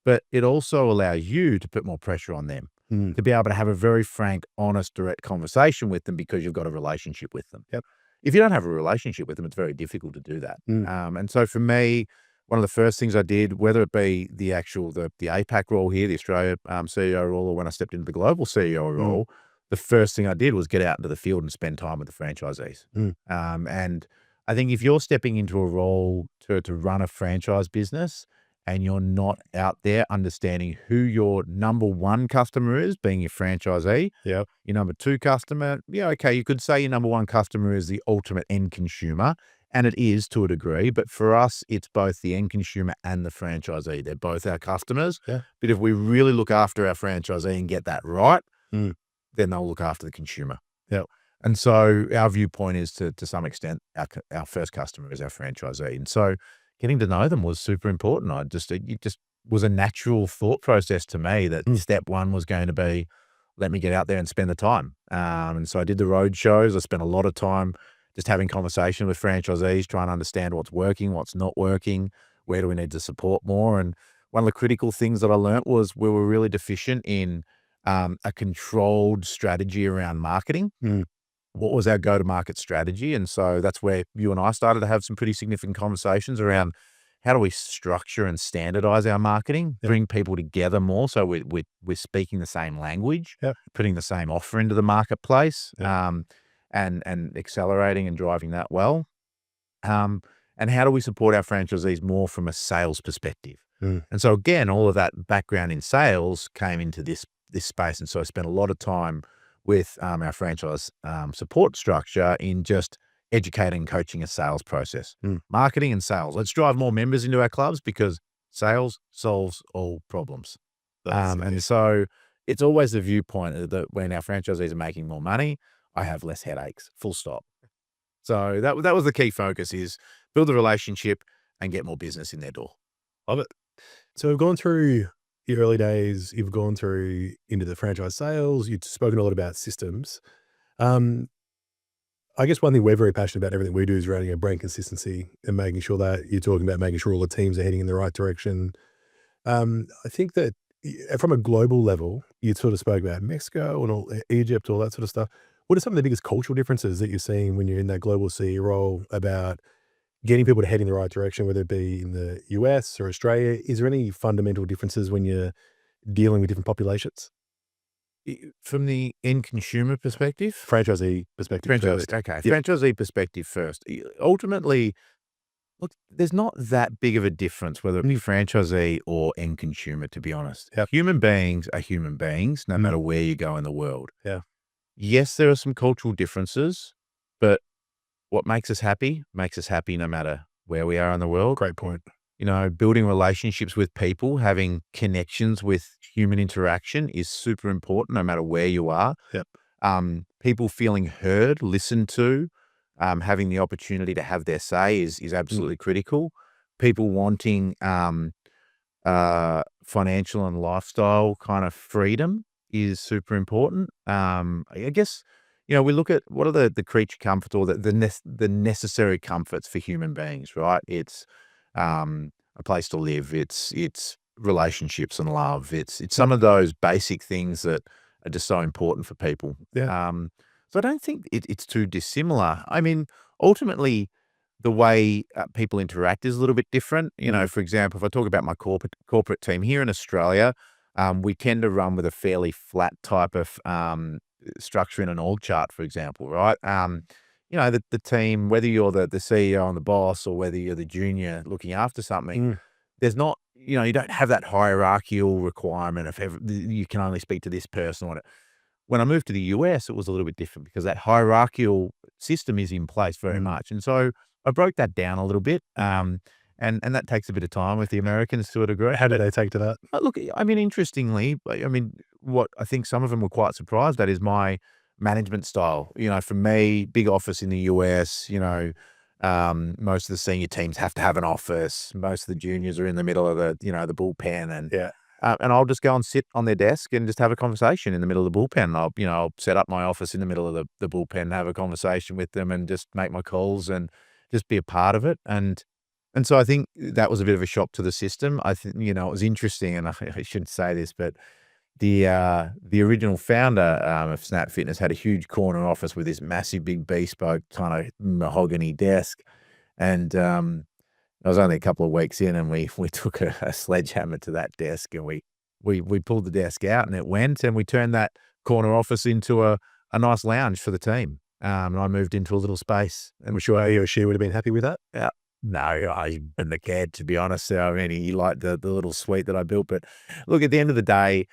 but it also allows you to put more pressure on them Mm. to be able to have a very frank, honest, direct conversation with them because you've got a relationship with them. Yep. If you don't have a relationship with them, it's very difficult to do that. Mm. And so for me, one of the first things I did, whether it be the APAC role here, the Australia CEO role, or when I stepped into the global CEO Mm. role, the first thing I did was get out into the field and spend time with the franchisees. Mm. And I think if you're stepping into a role to run a franchise business and you're not out there understanding who your number one customer is, being your franchisee, Yep. your number two customer, yeah, okay, you could say your number one customer is the ultimate end consumer, and it is to a degree, but for us, it's both the end consumer and the franchisee. They're both our customers. Yeah. But if we really look after our franchisee and get that right, Mm. then they'll look after the consumer. Yep. And so our viewpoint is to some extent, our first customer is our franchisee. And so getting to know them was super important. It just was a natural thought process to me that Mm. step one was going to be, let me get out there and spend the time. And so I did the road shows. I spent a lot of time just having conversation with franchisees, trying to understand what's working, what's not working, where do we need to support more. And one of the critical things that I learnt was we were really deficient in a controlled strategy around marketing. Mm. What was our go-to-market strategy? And so that's where you and I started to have some pretty significant conversations around how do we structure and standardize our marketing, Yep. bring people together more so we're speaking the same language, Yep. putting the same offer into the marketplace, Yep. and accelerating and driving that well. Um, and how do we support our franchisees more from a sales perspective? Mm. And so again, all of that background in sales came into this space, and so I spent a lot of time with our franchise support structure in just educating and coaching a sales process, Mm. marketing and sales. Let's drive more members into our clubs because sales solves all problems. That's And it. so it's always the viewpoint that when our franchisees are making more money, I have less headaches. Full stop. So that was the key focus is build a relationship and get more business in their door. Love it. So we've gone through your early days, you've gone through into the franchise sales, you've spoken a lot about systems. Um, I guess one thing we're very passionate about, everything we do is running a brand consistency and making sure that you're talking about making sure all the teams are heading in the right direction. I think that from a global level, you sort of spoke about Mexico and all Egypt, all that sort of stuff. What are some of the biggest cultural differences that you're seeing when you're in that global CEO role about getting people to head in the right direction, whether it be in the US or Australia? Is there any fundamental differences when you're dealing with different populations? From the end consumer perspective, Franchisee perspective first. Yep. franchisee perspective first. Ultimately, look, there's not that big of a difference whether it be franchisee or end consumer, to be honest. Yep. Human beings are human beings, no Mm. matter where you go in the world. Yeah. Yes, there are some cultural differences, but what makes us happy no matter where we are in the world. Great point. Building relationships with people, having connections with human interaction is super important no matter where you are. Yep. People feeling heard, listened to, having the opportunity to have their say is Mm. absolutely critical. People wanting financial and lifestyle kind of freedom is super important. I guess, we look at what are the creature comforts or the necessary comforts for human beings, right? It's a place to live. It's relationships and love. It's Yep. some of those basic things that are just so important for people. Yeah. So I don't think it's too dissimilar. I mean, ultimately, the way people interact is a little bit different. Mm. For example, if I talk about my corporate team here in Australia, we tend to run with a fairly flat type of structure in an org chart, for example, right? The team, whether you're the CEO and the boss or whether you're the junior looking after something, Mm. there's not, you don't have that hierarchical requirement of you can only speak to this person. When I moved to the US, it was a little bit different because that hierarchical system is in place very Mm. much. And so I broke that down a little bit. And that takes a bit of time with the Americans to a degree. How do they take to that? Look, I mean, interestingly, what I think some of them were quite surprised at is my management style. For me, big office in the US, most of the senior teams have to have an office. Most of the juniors are in the middle of the bullpen Yeah. and I'll just go and sit on their desk and just have a conversation in the middle of the bullpen. I'll set up my office in the middle of the bullpen and have a conversation with them and just make my calls and just be a part of it. And so I think that was a bit of a shock to the system. I think, it was interesting, and I shouldn't say this, but the original founder of Snap Fitness had a huge corner office with this massive, big bespoke kind of mahogany desk. And I was only a couple of weeks in, and we took a sledgehammer to that desk, and we pulled the desk out, and it went, and we turned that corner office into a nice lounge for the team. And I moved into a little space, and I'm sure he or she would have been happy with that. yeah. No, I and the kid, to be honest. I mean, he liked the little suite that I built, but look, at the end of the day,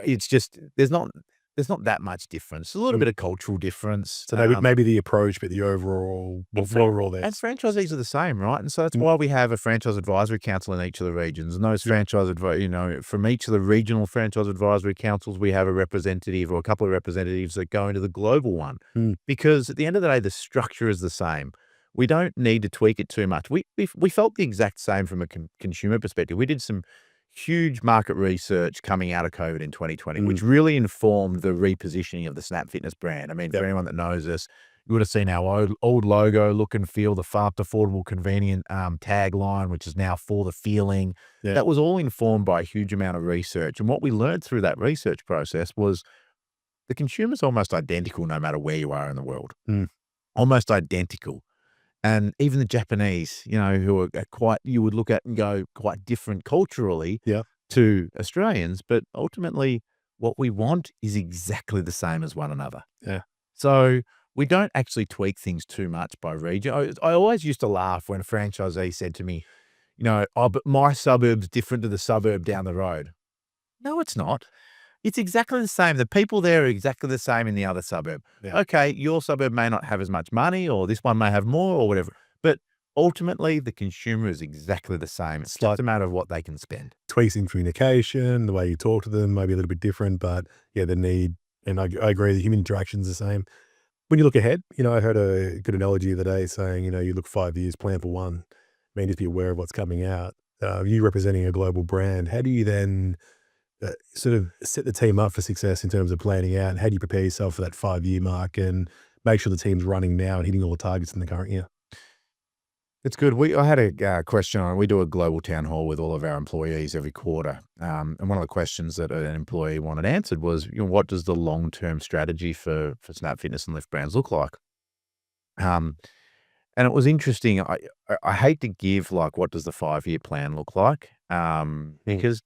it's just there's not that much difference. A little Mm. bit of cultural difference. So maybe the approach, but the overall, overall there. And franchisees are the same, right? And so that's Mm. why we have a franchise advisory council in each of the regions. And those from each of the regional franchise advisory councils, we have a representative or a couple of representatives that go into the global one. Mm. Because at the end of the day, the structure is the same. We don't need to tweak it too much. We felt the exact same from a consumer perspective. We did some huge market research coming out of COVID in 2020, Mm. which really informed the repositioning of the Snap Fitness brand. I mean, for Yep. anyone that knows us, you would have seen our old logo, look and feel, the fast, affordable, convenient tagline, which is now for the feeling. Yeah. That was all informed by a huge amount of research. And what we learned through that research process was the consumer's almost identical no matter where you are in the world. Mm. Almost identical. And even the Japanese, who are quite you would look at and go, quite different culturally Yeah. to Australians, but ultimately, what we want is exactly the same as one another. Yeah. So, we don't actually tweak things too much by region. I always used to laugh when a franchisee said to me, "Oh, but my suburb's different to the suburb down the road." No, it's not. It's exactly the same. The people there are exactly the same in the other suburb. Yeah. Okay, your suburb may not have as much money, or this one may have more, or whatever, but ultimately, the consumer is exactly the same. It's just Slight a matter of what they can spend. tweaks in communication, the way you talk to them might be a little bit different, but yeah, the need, and I agree, the human interaction's the same. When you look ahead, I heard a good analogy the other day saying, you look 5 years, plan for 1. I mean, just be aware of what's coming out. You representing a global brand, how do you then, sort of set the team up for success in terms of planning out, and how do you prepare yourself for that 5-year mark and make sure the team's running now and hitting all the targets in the current year? It's good. I had a question on. We do a global town hall with all of our employees every quarter, and one of the questions that an employee wanted answered was, what does the long term strategy for Snap Fitness and Lift Brands look like? Um, and it was interesting. I hate to give like what does the 5-year plan look like, Mm. because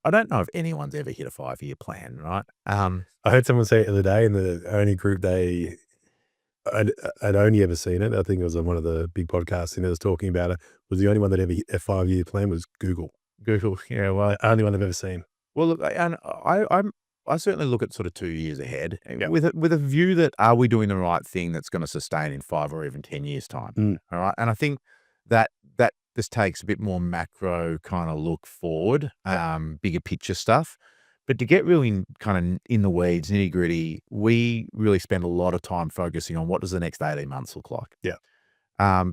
I don't know if anyone's ever hit a 5-year plan, right? I heard someone say it the other day in the only group I'd only ever seen it. I think it was on one of the big podcasts, and it was talking about it, was the only one that ever hit a 5-year plan was Google. Google, yeah, well, Only one I've ever seen. Well, look, I certainly look at sort of 2 years ahead, Yeah. with a view that are we doing the right thing that's gonna sustain in 5 or even 10 years' time, Mm. all right? And I think that just takes a bit more macro kinda look forward, Yeah. bigger picture stuff. But to get really kinda in the weeds, nitty-gritty, we really spend a lot of time focusing on what does the next 18 months look like? Yeah.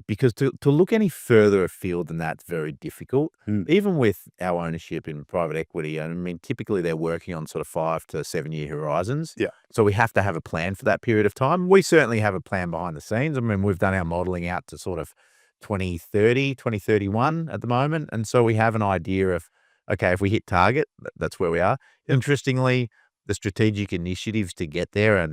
Because to look any further afield than that's very difficult, Mm. even with our ownership in private equity. I mean, typically they're working on sort of 5 to 7-year horizons. Yeah. So we have to have a plan for that period of time. We certainly have a plan behind the scenes. I mean, we've done our modeling out to sort of 2030, 2031 at the moment. And so we have an idea of, okay, if we hit target, that's where we are. Yep. Interestingly, the strategic initiatives to get there are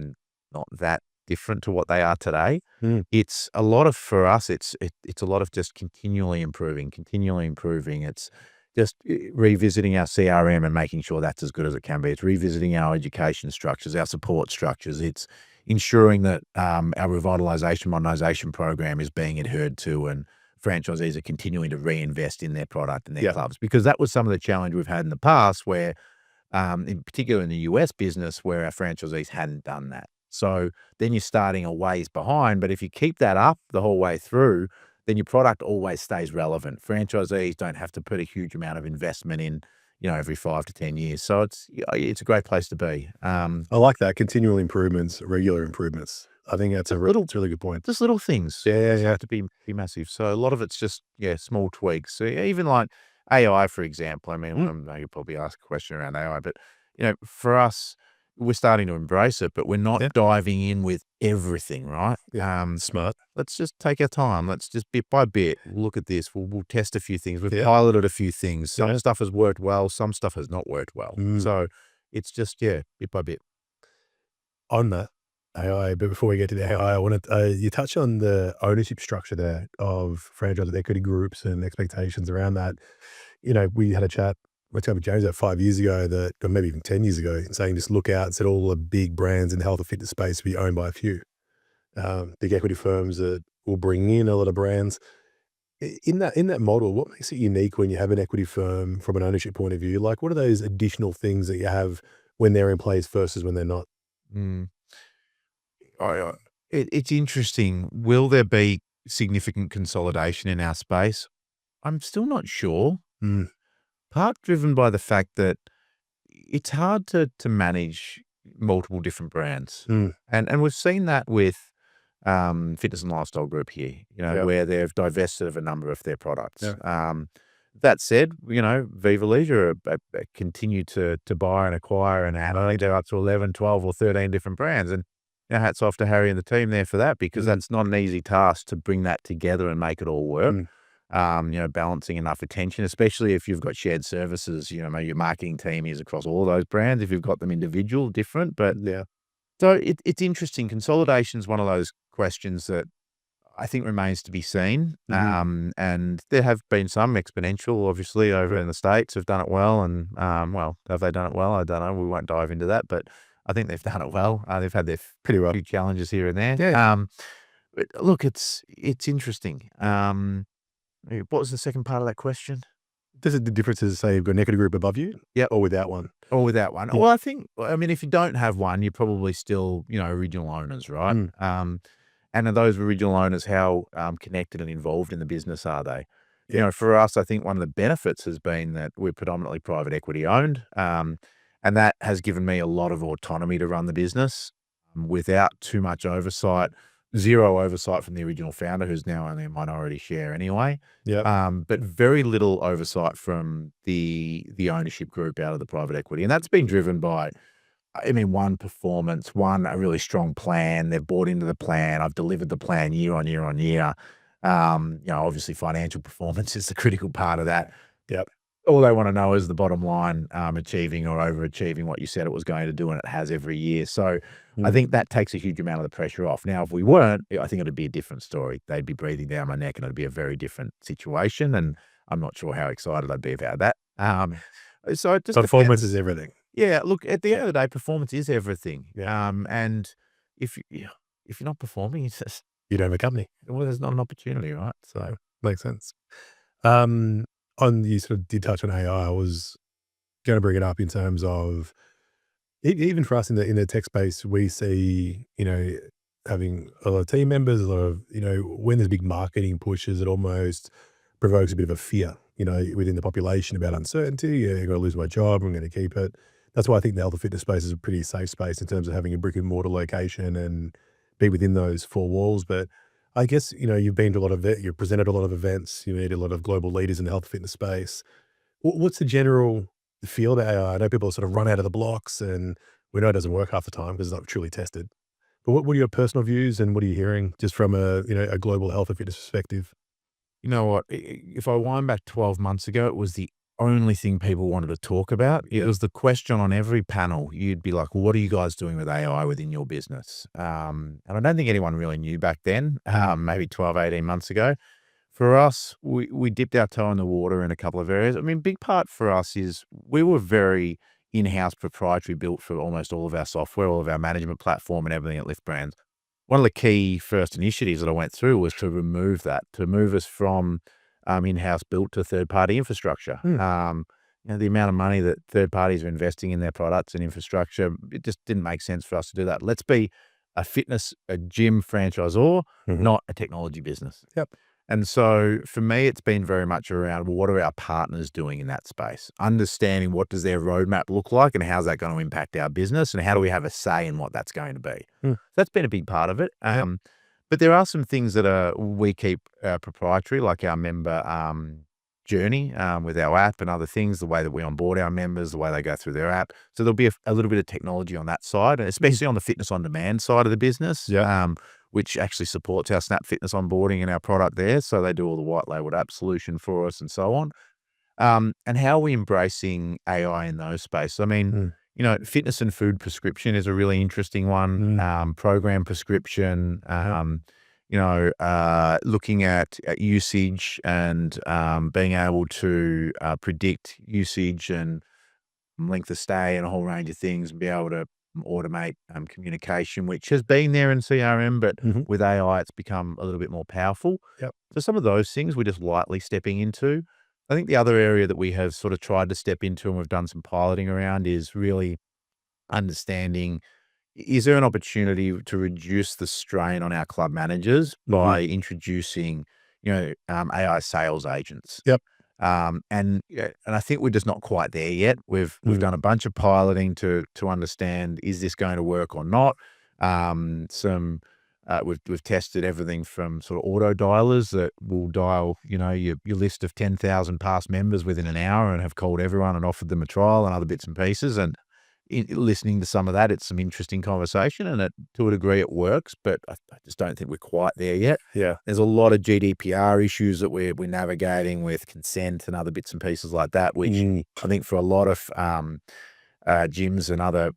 not that different to what they are today. Mm. It's a lot of for us, it's a lot of just continually improving, continually improving. It's just revisiting our CRM and making sure that's as good as it can be. It's revisiting our education structures, our support structures. It's ensuring that our revitalization, modernization program is being adhered to, and franchisees are continuing to reinvest in their product and their Yeah. clubs, because that was some of the challenge we've had in the past where in particular in the US business, where our franchisees hadn't done that. So then you're starting a ways behind, but if you keep that up the whole way through, then your product always stays relevant. Franchisees don't have to put a huge amount of investment in, every 5 to 10 years. So it's a great place to be. I like that, continual improvements, regular improvements. I think that's Just little it's a really good point. Just little things. Yeah, yeah, Doesn't yeah. have to be massive. So a lot of it's just, yeah, small tweaks. So even like AI, for example. I mean, Mm. I know you'll probably ask a question around AI, but for us, we're starting to embrace it, but we're not Yeah. diving in with everything, right? Yeah. Smart. Let's just take our time. Let's just bit by bit look at this. We'll test a few things. We've Yeah. piloted a few things. Some Yeah. stuff has worked well. Some stuff has not worked well. Mm. So it's just, yeah, bit by bit. On that AI, but before we get to the AI, I wanted you touch on the ownership structure there of franchise equity groups and expectations around that. We had a chat with James about 5 years ago that, or maybe even 10 years ago, saying just look out and said all the big brands in the health and fitness space will be owned by a few big equity firms that will bring in a lot of brands. In that model, what makes it unique when you have an equity firm from an ownership point of view? Like, what are those additional things that you have when they're in place versus when they're not? Mm. It's interesting. Will there be significant consolidation in our space? I'm still not sure. Mm. Part driven by the fact that it's hard to manage multiple different brands, Mm. and we've seen that with Fitness and Lifestyle Group here. Yeah. Where they've divested of a number of their products. Yeah. That said, Viva Leisure continue to buy and acquire, and I think they're up to 11, 12, or 13 different brands. And hats off to Harry and the team there for that, because Mm. that's not an easy task to bring that together and make it all work. Mm. Balancing enough attention, especially if you've got shared services, maybe your marketing team is across all those brands. If you've got them individual, different. But Yeah. so it's interesting. Consolidation is one of those questions that I think remains to be seen. Mhm. And there have been some exponential, obviously, over in the States have done it well. And, well, have they done it well? I don't know. We won't dive into that, but I think they've done it well. They've had their pretty rocky challenges here and there. Yeah. But look, it's interesting. What was the second part of that question? Does it the difference is, say, you've got an equity group above you Yep. or without one? Or without one. Yeah. Well, I mean, if you don't have one, you're probably still, original owners, right? Mm. And are those original owners, how connected and involved in the business are they? Yeah. For us, I think one of the benefits has been that we're predominantly private equity owned. And that has given me a lot of autonomy to run the business without too much oversight, zero oversight from the original founder, who's now only a minority share anyway. Yep. But very little oversight from the ownership group out of the private equity. And that's been driven by, I mean, one, performance, one, a really strong plan. They've bought into the plan. I've delivered the plan year on year on year. Obviously financial performance is the critical part of that. Yep. All they want to know is the bottom line, achieving or overachieving what you said it was going to do, and it has every year. So I Mm. think that takes a huge amount of the pressure off. Now, if we weren't, I think it'd be a different story. They'd be breathing down my neck, and it'd be a very different situation. And I'm not sure how excited I'd be about that. So it just Performance depends. is everything. Yeah, look, at the end of the day, performance is everything. Yeah. And if you're not performing, it's just, You don't have a company. well, there's not an opportunity, right? So Makes sense. Um, you sort of did touch on AI. I was gonna bring it up in terms of even for us in the tech space, we see, having a lot of team members, a lot of, when there's big marketing pushes, it almost provokes a bit of a fear, within the population about uncertainty. Yeah, I'm gonna lose my job, I'm gonna keep it. That's why I think the health and fitness space is a pretty safe space in terms of having a brick and mortar location and be within those four walls. But I guess, you've been to a lot of you've presented a lot of events, you meet a lot of global leaders in the health and fitness space. What's the general feel about AI? I know people sort of run out of the blocks, and we know it doesn't work half the time because it's not truly tested. But what are your personal views, and what are you hearing just from a global health and fitness perspective? you know what? If I wind back 12 months ago, it was the only thing people wanted to talk about. It Yeah. was the question on every panel. You'd be like, well, what are you guys doing with AI within your business? And I don't think anyone really knew back then, maybe 12, 18 months ago. For us, we dipped our toe in the water in a couple of areas. I mean, big part for us is we were very in-house proprietary built for almost all of our software, all of our management platform and everything at Lift Brands. One of the key first initiatives that I went through was to remove that, to move us from in-house built to third-party infrastructure. Mm. The amount of money that third parties are investing in their products and infrastructure, it just didn't make sense for us to do that. Let's be a gym franchisor, Mhm. not a technology business. Yep. And so for me, it's been very much around, well, what are our partners doing in that space? Understanding what does their roadmap look like and how's that going to impact our business and how do we have a say in what that's going to be? Mm. So that's been a big part of it. Yep. But there are some things that we keep proprietary, like our member journey with our app and other things, the way that we onboard our members, the way they go through their app. So there'll be a little bit of technology on that side, and especially on the fitness on demand side of the business. Yeah. Which actually supports our Snap Fitness onboarding and our product there. So they do all the white labeled app solution for us and so on. And how are we embracing AI in those spaces? I mean, Mm. fitness and food prescription is a really interesting one. Mm. Program prescription, looking at usage and being able to predict usage and length of stay and a whole range of things and be able to automate communication, which has been there in CRM, but Mhm. with AI, it's become a little bit more powerful. Yep. So some of those things we're just lightly stepping into. I think the other area that we have sort of tried to step into and we've done some piloting around is really understanding, is there an opportunity to reduce the strain on our club managers Mhm. by introducing, AI sales agents? Yep. And I think we're just not quite there yet. We've Mm. done a bunch of piloting to understand, is this going to work or not? We've tested everything from sort of auto dialers that will dial, your list of 10,000 past members within an hour and have called everyone and offered them a trial and other bits and pieces. And listening to some of that, it's some interesting conversation, and to a degree it works, but I just don't think we're quite there yet. Yeah. There's a lot of GDPR issues that we're navigating with consent and other bits and pieces like that, which Mm. I think for a lot of gyms and other,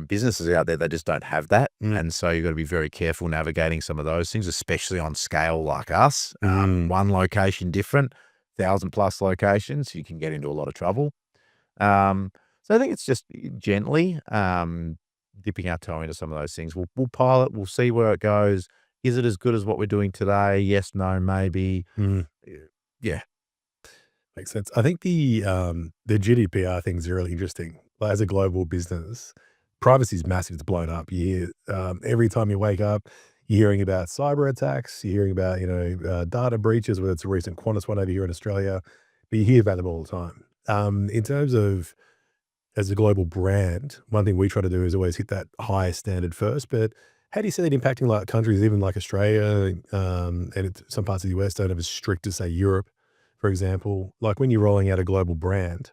businesses out there that just don't have that, Mm. and so you've gotta be very careful navigating some of those things, especially on scale like us. Mm. One location different, 1,000 plus locations, you can get into a lot of trouble. Um, so I think it's just gently, dipping our toe into some of those things. We'll pilot, we'll see where it goes. Is it as good as what we're doing today? Yes, no, maybe. Mm. Yeah. Makes sense. I think the GDPR thing's really interesting. Like, as a global business, privacy is massive. It's blown up. You hear, every time you wake up, you're hearing about cyber attacks. You're hearing about, data breaches, whether it's a recent Qantas one over here in Australia, but you hear about them all the time. In terms of as a global brand, one thing we try to do is always hit that highest standard first. But how do you see that impacting like countries, even like Australia, some parts of the US don't have as strict as say Europe, for example? Like when you're rolling out a global brand,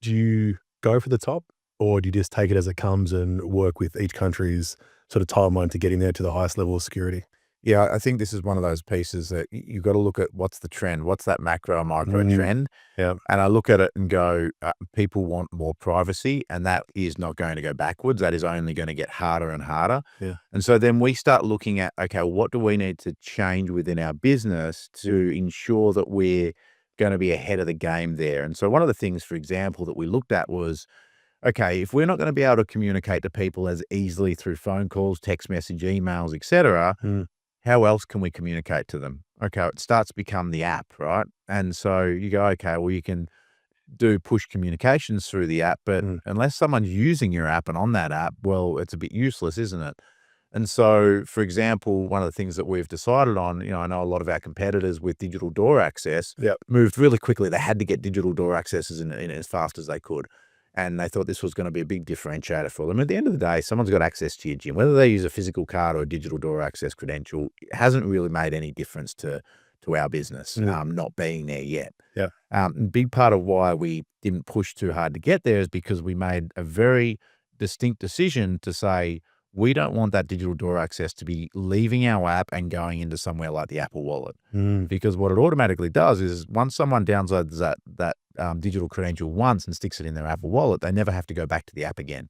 do you go for the top, or do you just take it as it comes and work with each country's sort of timeline to getting there to the highest level of security? Yeah, I think this is one of those pieces that you've got to look at what's the trend, what's that macro and micro Mm, trend. yeah. And I look at it and go, people want more privacy, and that is not going to go backwards. That is only going to get harder and harder. Yeah. And so then we start looking at, okay, what do we need to change within our business to ensure that we're going to be ahead of the game there? And so one of the things, for example, that we looked at was, okay, if we're not going to be able to communicate to people as easily through phone calls, text message, emails, etc., Mm, how else can we communicate to them? Okay, it starts to become the app, right? And so you go, okay, well, you can do push communications through the app, but mm, unless someone's using your app and on that app, well, it's a bit useless, isn't it? And so, for example, one of the things that we've decided on, I know a lot of our competitors with digital door access yep. moved really quickly. They had to get digital door accesses in as fast as they could. And they thought this was going to be a big differentiator for them. At the end of the day, someone's got access to your gym. Whether they use a physical card or a digital door access credential, it hasn't really made any difference to our business, Mm, not being there yet. yeah. A big part of why we didn't push too hard to get there is because we made a very distinct decision to say, we don't want that digital door access to be leaving our app and going into somewhere like the Apple Wallet. Mm, Because what it automatically does is once someone downloads that digital credential once and sticks it in their Apple Wallet, they never have to go back to the app again.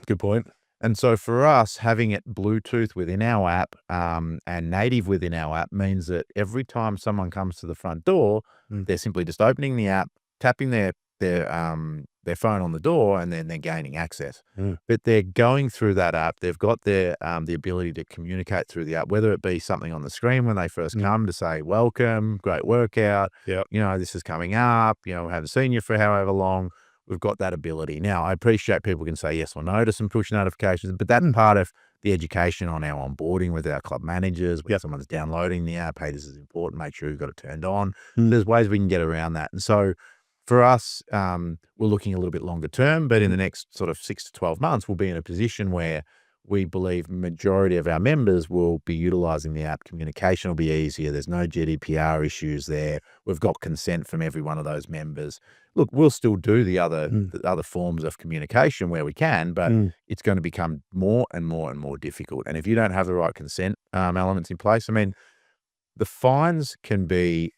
good point. And so for us, having it Bluetooth within our app, and native within our app means that every time someone comes to the front door, Mm, they're simply just opening the app, tapping their phone on the door, and then they're gaining access. mm, But they're going through that app. They've got the ability to communicate through the app, whether it be something on the screen when they first mm, come to say, welcome, great workout, yep. this is coming up, we haven't seen you for however long. We've got that ability. Now, I appreciate people can say yes or no to some push notifications, but that's Mm, part of the education on our onboarding with our club managers. When yep. someone's downloading the app, hey, this is important. Make sure you've got it turned on. Mm, There's ways we can get around that. And so for us, we're looking a little bit longer term, but in mm, the next sort of 6 to 12 months, we'll be in a position where we believe majority of our members will be utilizing the app. Communication will be easier. There's no GDPR issues there. We've got consent from every one of those members. Look, we'll still do mm, the other forms of communication where we can, but mm. it's going to become more and more and more difficult. And if you don't have the right consent elements in place, I mean, the fines can be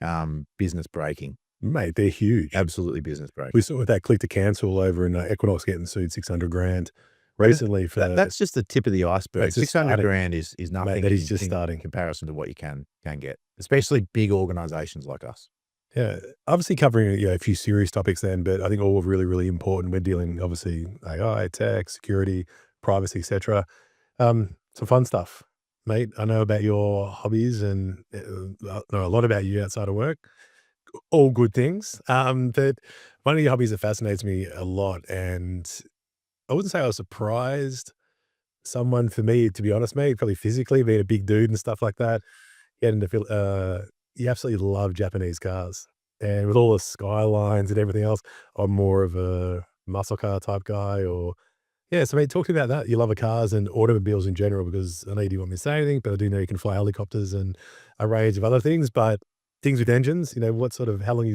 business breaking, Mate, they're huge. absolutely business We breaking. saw with that click to cancel over in, Equinox getting sued 600 grand Yeah, recently for that's just the tip of the iceberg. that's just 600 starting, grand is mate, nothing that is just in starting. comparison to what you can get, especially big organizations like us. Yeah, obviously covering, a few serious topics then, but I think all really, really important. We're dealing obviously AI, tech, security, privacy, et cetera. Some fun stuff, mate. I know about your hobbies and, I know a lot about you outside of work. All good things. But one of your hobbies that fascinates me a lot, and I wouldn't say I was surprised. Someone for me, to be honest, mate, probably physically being a big dude and stuff like that, getting to feel, you absolutely love Japanese cars. And with all the skylines and everything else, I'm more of a muscle car type guy or yeah, so mate, talk to me about that. You love cars and automobiles in general because I know you didn't want me to say anything, but I do know you can fly helicopters and a range of other things, but things with engines, what sort of how long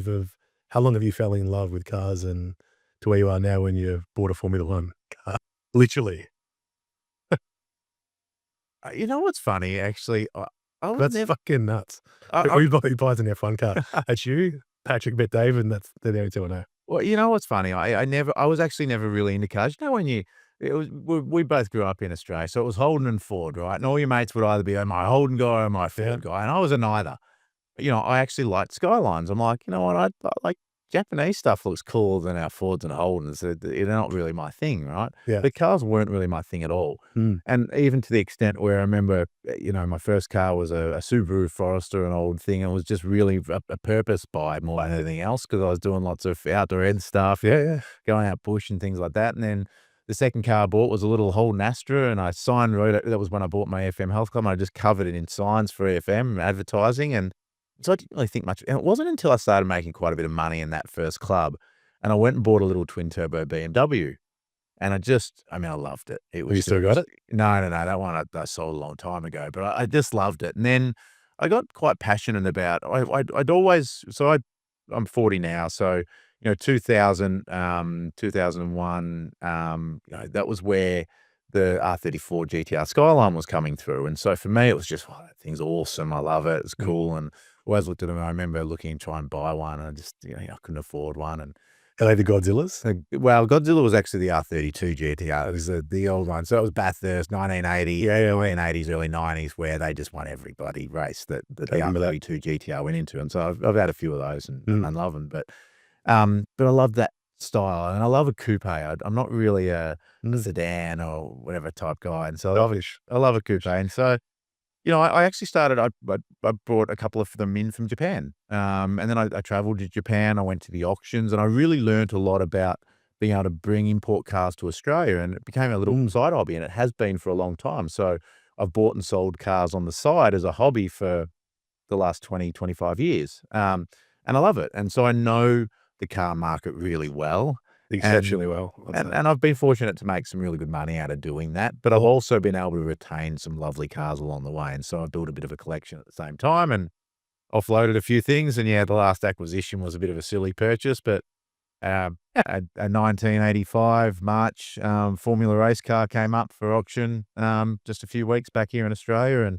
have you fell in love with cars and to where you are now when you bought a Formula One car? Literally. You know what's funny, actually? I was That's never. fucking nuts. I, Who buys an F1 car? That's you, Patrick Bet David, and they're the only two I know. Well, you know what's funny? I was actually never really into cars. You know, when you it was we both grew up in Australia, so it was Holden and Ford, right? And all your mates would either be, "Am I a Holden guy or am I a Yeah. Ford guy?" And I was a neither. You know, I actually liked Skylines. I'm like, "You know what? I like Japanese stuff looks cooler than our Fords and Holdens. They're not really my thing, right?" Yeah. But cars weren't really my thing at all. Mm. And even to the extent where I remember, you know, my first car was a Subaru Forester, an old thing. It was just really a purpose buy more than anything else because I was doing lots of outdoor ed stuff, Yeah, yeah. going out bush and things like that. And then the second car I bought was a little Holden Astra, and I signed wrote it. That was when I bought my FM Health Club, and I just covered it in signs for FM advertising. And so I didn't really think much. And it wasn't until I started making quite a bit of money in that first club, and I went and bought a little twin turbo BMW. And I mean, I loved it. It Have was you still got just it? no, no, no, that one I sold a long time ago, but I just loved it. And then I got quite passionate about I'd always I'm 40 now, so, you know, 2000, 2001, you know, that was where the R34 GTR Skyline was coming through, and so for me, it was just, "Oh, that thing's awesome, I love it, it's Mm. cool," and always looked at them. I remember looking to try and buy one, and I just, you know, I couldn't afford one, and Are they the Godzillas? well, Godzilla was actually the R32 GTR. It was the old one. So it was Bathurst, 1980, Yeah, yeah, late 80s, early 90s, where they just won every bloody race that I the remember that. R32 GTR went into. And so I've had a few of those Mm. and love them. But I love that style and I love a coupe. I'm not really a Mm. sedan or whatever type guy. And so Selfish. I love a coupe. And so you know, I actually started I brought a couple of them in from Japan, and then I traveled to Japan, I went to the auctions, and I really learnt a lot about being able to bring import cars to Australia, and it became a little Mm. side hobby, and it has been for a long time, so I've bought and sold cars on the side as a hobby for the last 20, 25 years, and I love it, and so I know the car market really well, and Exceptionally well, I'd say. I've been fortunate to make some really good money out of doing that, but I've Cool. also been able to retain some lovely cars along the way, and so I've built a bit of a collection at the same time and offloaded a few things, and yeah, the last acquisition was a bit of a silly purchase, but, a 1985 March, Formula race car came up for auction, just a few weeks back here in Australia, and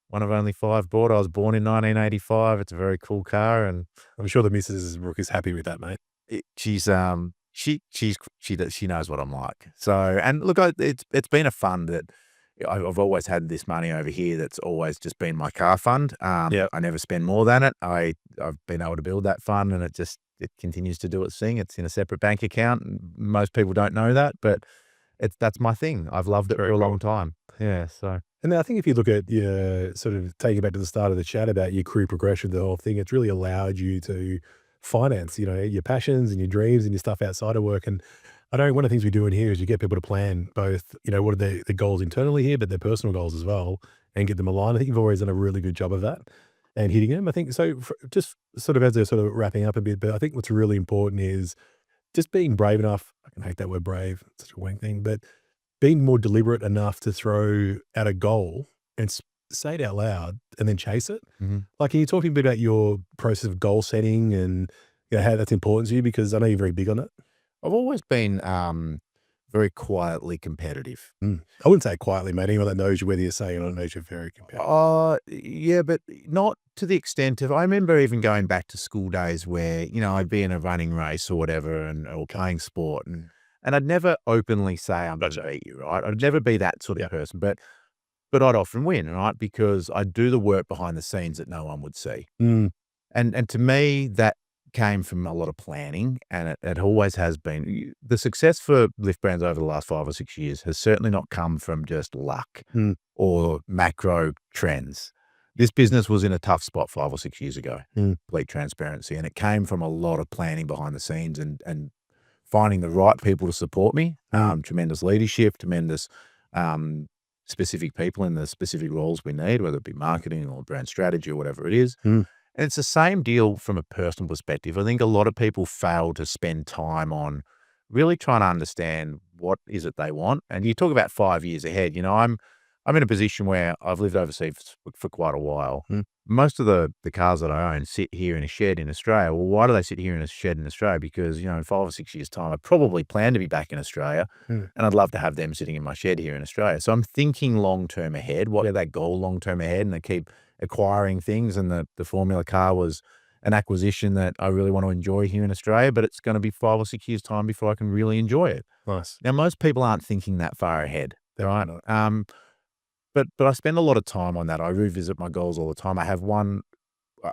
one of only 5 bought. I was born in 1985. It's a very cool car, and I'm sure the missus Rook is happy with that, mate. she knows what I'm like. So, and look, it's been a fund that I've always had this money over here that's always just been my car fund. Yeah. I never spend more than it. I've been able to build that fund, and it continues to do its thing. It's in a separate bank account, and most people don't know that, but that's my thing. I've loved It's it for very a cool. long time. Yeah, so And then I think if you look at your sort of taking it back to the start of the chat about your career progression, the whole thing, it's really allowed you to finance, you know, your passions and your dreams and your stuff outside of work. And I know one of the things we do in here is you get people to plan both, you know, what are the goals internally here, but their personal goals as well, and get them aligned. I think you've always done a really good job of that and hitting them. I think so. Just sort of as they're sort of wrapping up a bit, but I think what's really important is just being brave enough. I can hate that word brave, it's such a wank thing, but being more deliberate enough to throw out a goal and say it out loud and then chase it. mhm. Like, can you talk to me a bit about your process of goal setting and, you know, how that's important to you? Because I know you're very big on it. I've always been, very quietly competitive. Mm. I wouldn't say it quietly, mate. Anyone that knows you, whether you're saying it or not, knows you're very competitive. Yeah, but not to the extent of I remember even going back to school days where, you know, I'd be in a running race or whatever or playing sport and I'd never openly say I'm gonna beat you, right? I'd never be that sort of Yeah. person, but I'd often win, right? Because I'd do the work behind the scenes that no one would see. Mm, And to me, that came from a lot of planning, and it always has been. The success for Lift Brands over the last 5 or 6 years has certainly not come from just luck mm, or macro trends. This business was in a tough spot 5 or 6 years ago, mm, complete transparency, and it came from a lot of planning behind the scenes and finding the right people to support me, mm, tremendous leadership, tremendous, um, specific people in the specific roles we need, whether it be marketing or brand strategy or whatever it is. mm, And it's the same deal from a personal perspective. I think a lot of people fail to spend time on really trying to understand what is it they want. And you talk about 5 years ahead, you know, I'm in a position where I've lived overseas for quite a while. mm, Most of the cars that I own sit here in a shed in Australia. Well, why do they sit here in a shed in Australia? Because, you know, in 5 or 6 years' time, I probably plan to be back in Australia mm, and I'd love to have them sitting in my shed here in Australia. So I'm thinking long term ahead. What is that goal long term ahead? And I keep acquiring things. And the Formula car was an acquisition that I really want to enjoy here in Australia, but it's going to be 5 or 6 years time before I can really enjoy it. Nice. Now, most people aren't thinking that far ahead, right? Definitely not. But I spend a lot of time on that. I revisit my goals all the time. I have one.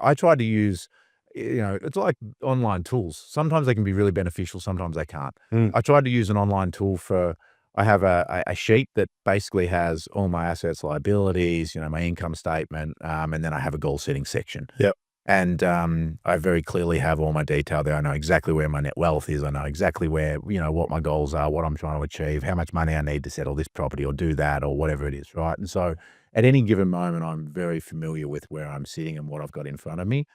I try to use, it's like online tools. Sometimes they can be really beneficial. Sometimes they can't. Mm. I tried to use an online tool for. I have a sheet that basically has all my assets, liabilities, my income statement, and then I have a goal setting section. Yep. And, I very clearly have all my detail there. I know exactly where my net wealth is. I know exactly where, what my goals are, what I'm trying to achieve, how much money I need to settle this property or do that or whatever it is, right? And so at any given moment, I'm very familiar with where I'm sitting and what I've got in front of me.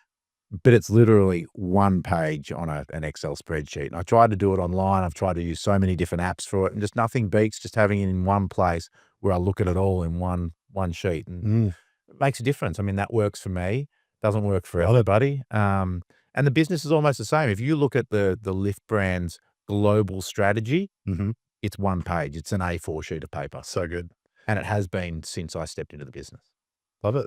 But it's literally one page on an Excel spreadsheet. And I tried to do it online. I've tried to use so many different apps for it, and just nothing beats just having it in one place where I look at it all in one sheet. And Mm. it makes a difference. I mean, that works for me. Doesn't work for Love it. everybody. And the business is almost the same. If you look at the Lyft brand's global strategy, Mhm. it's one page. It's an A4 sheet of paper, So good. and it has been since I stepped into the business. Love it.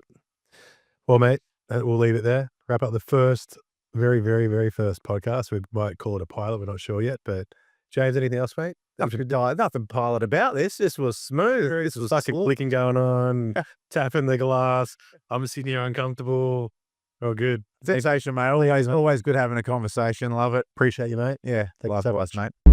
Well, mate, we'll leave it there. Wrap up the first, very, very, very first podcast. We might call it a pilot. We're not sure yet. But James, anything else, mate? Nothing pilot about this. This was smooth. There This is was fucking smooth. clicking going on, tapping the glass. I'm sitting here uncomfortable. Oh, good. Sensation, mate. Always good having a conversation. Love it. Appreciate you, mate. Yeah, Thank you so likewise, much. mate.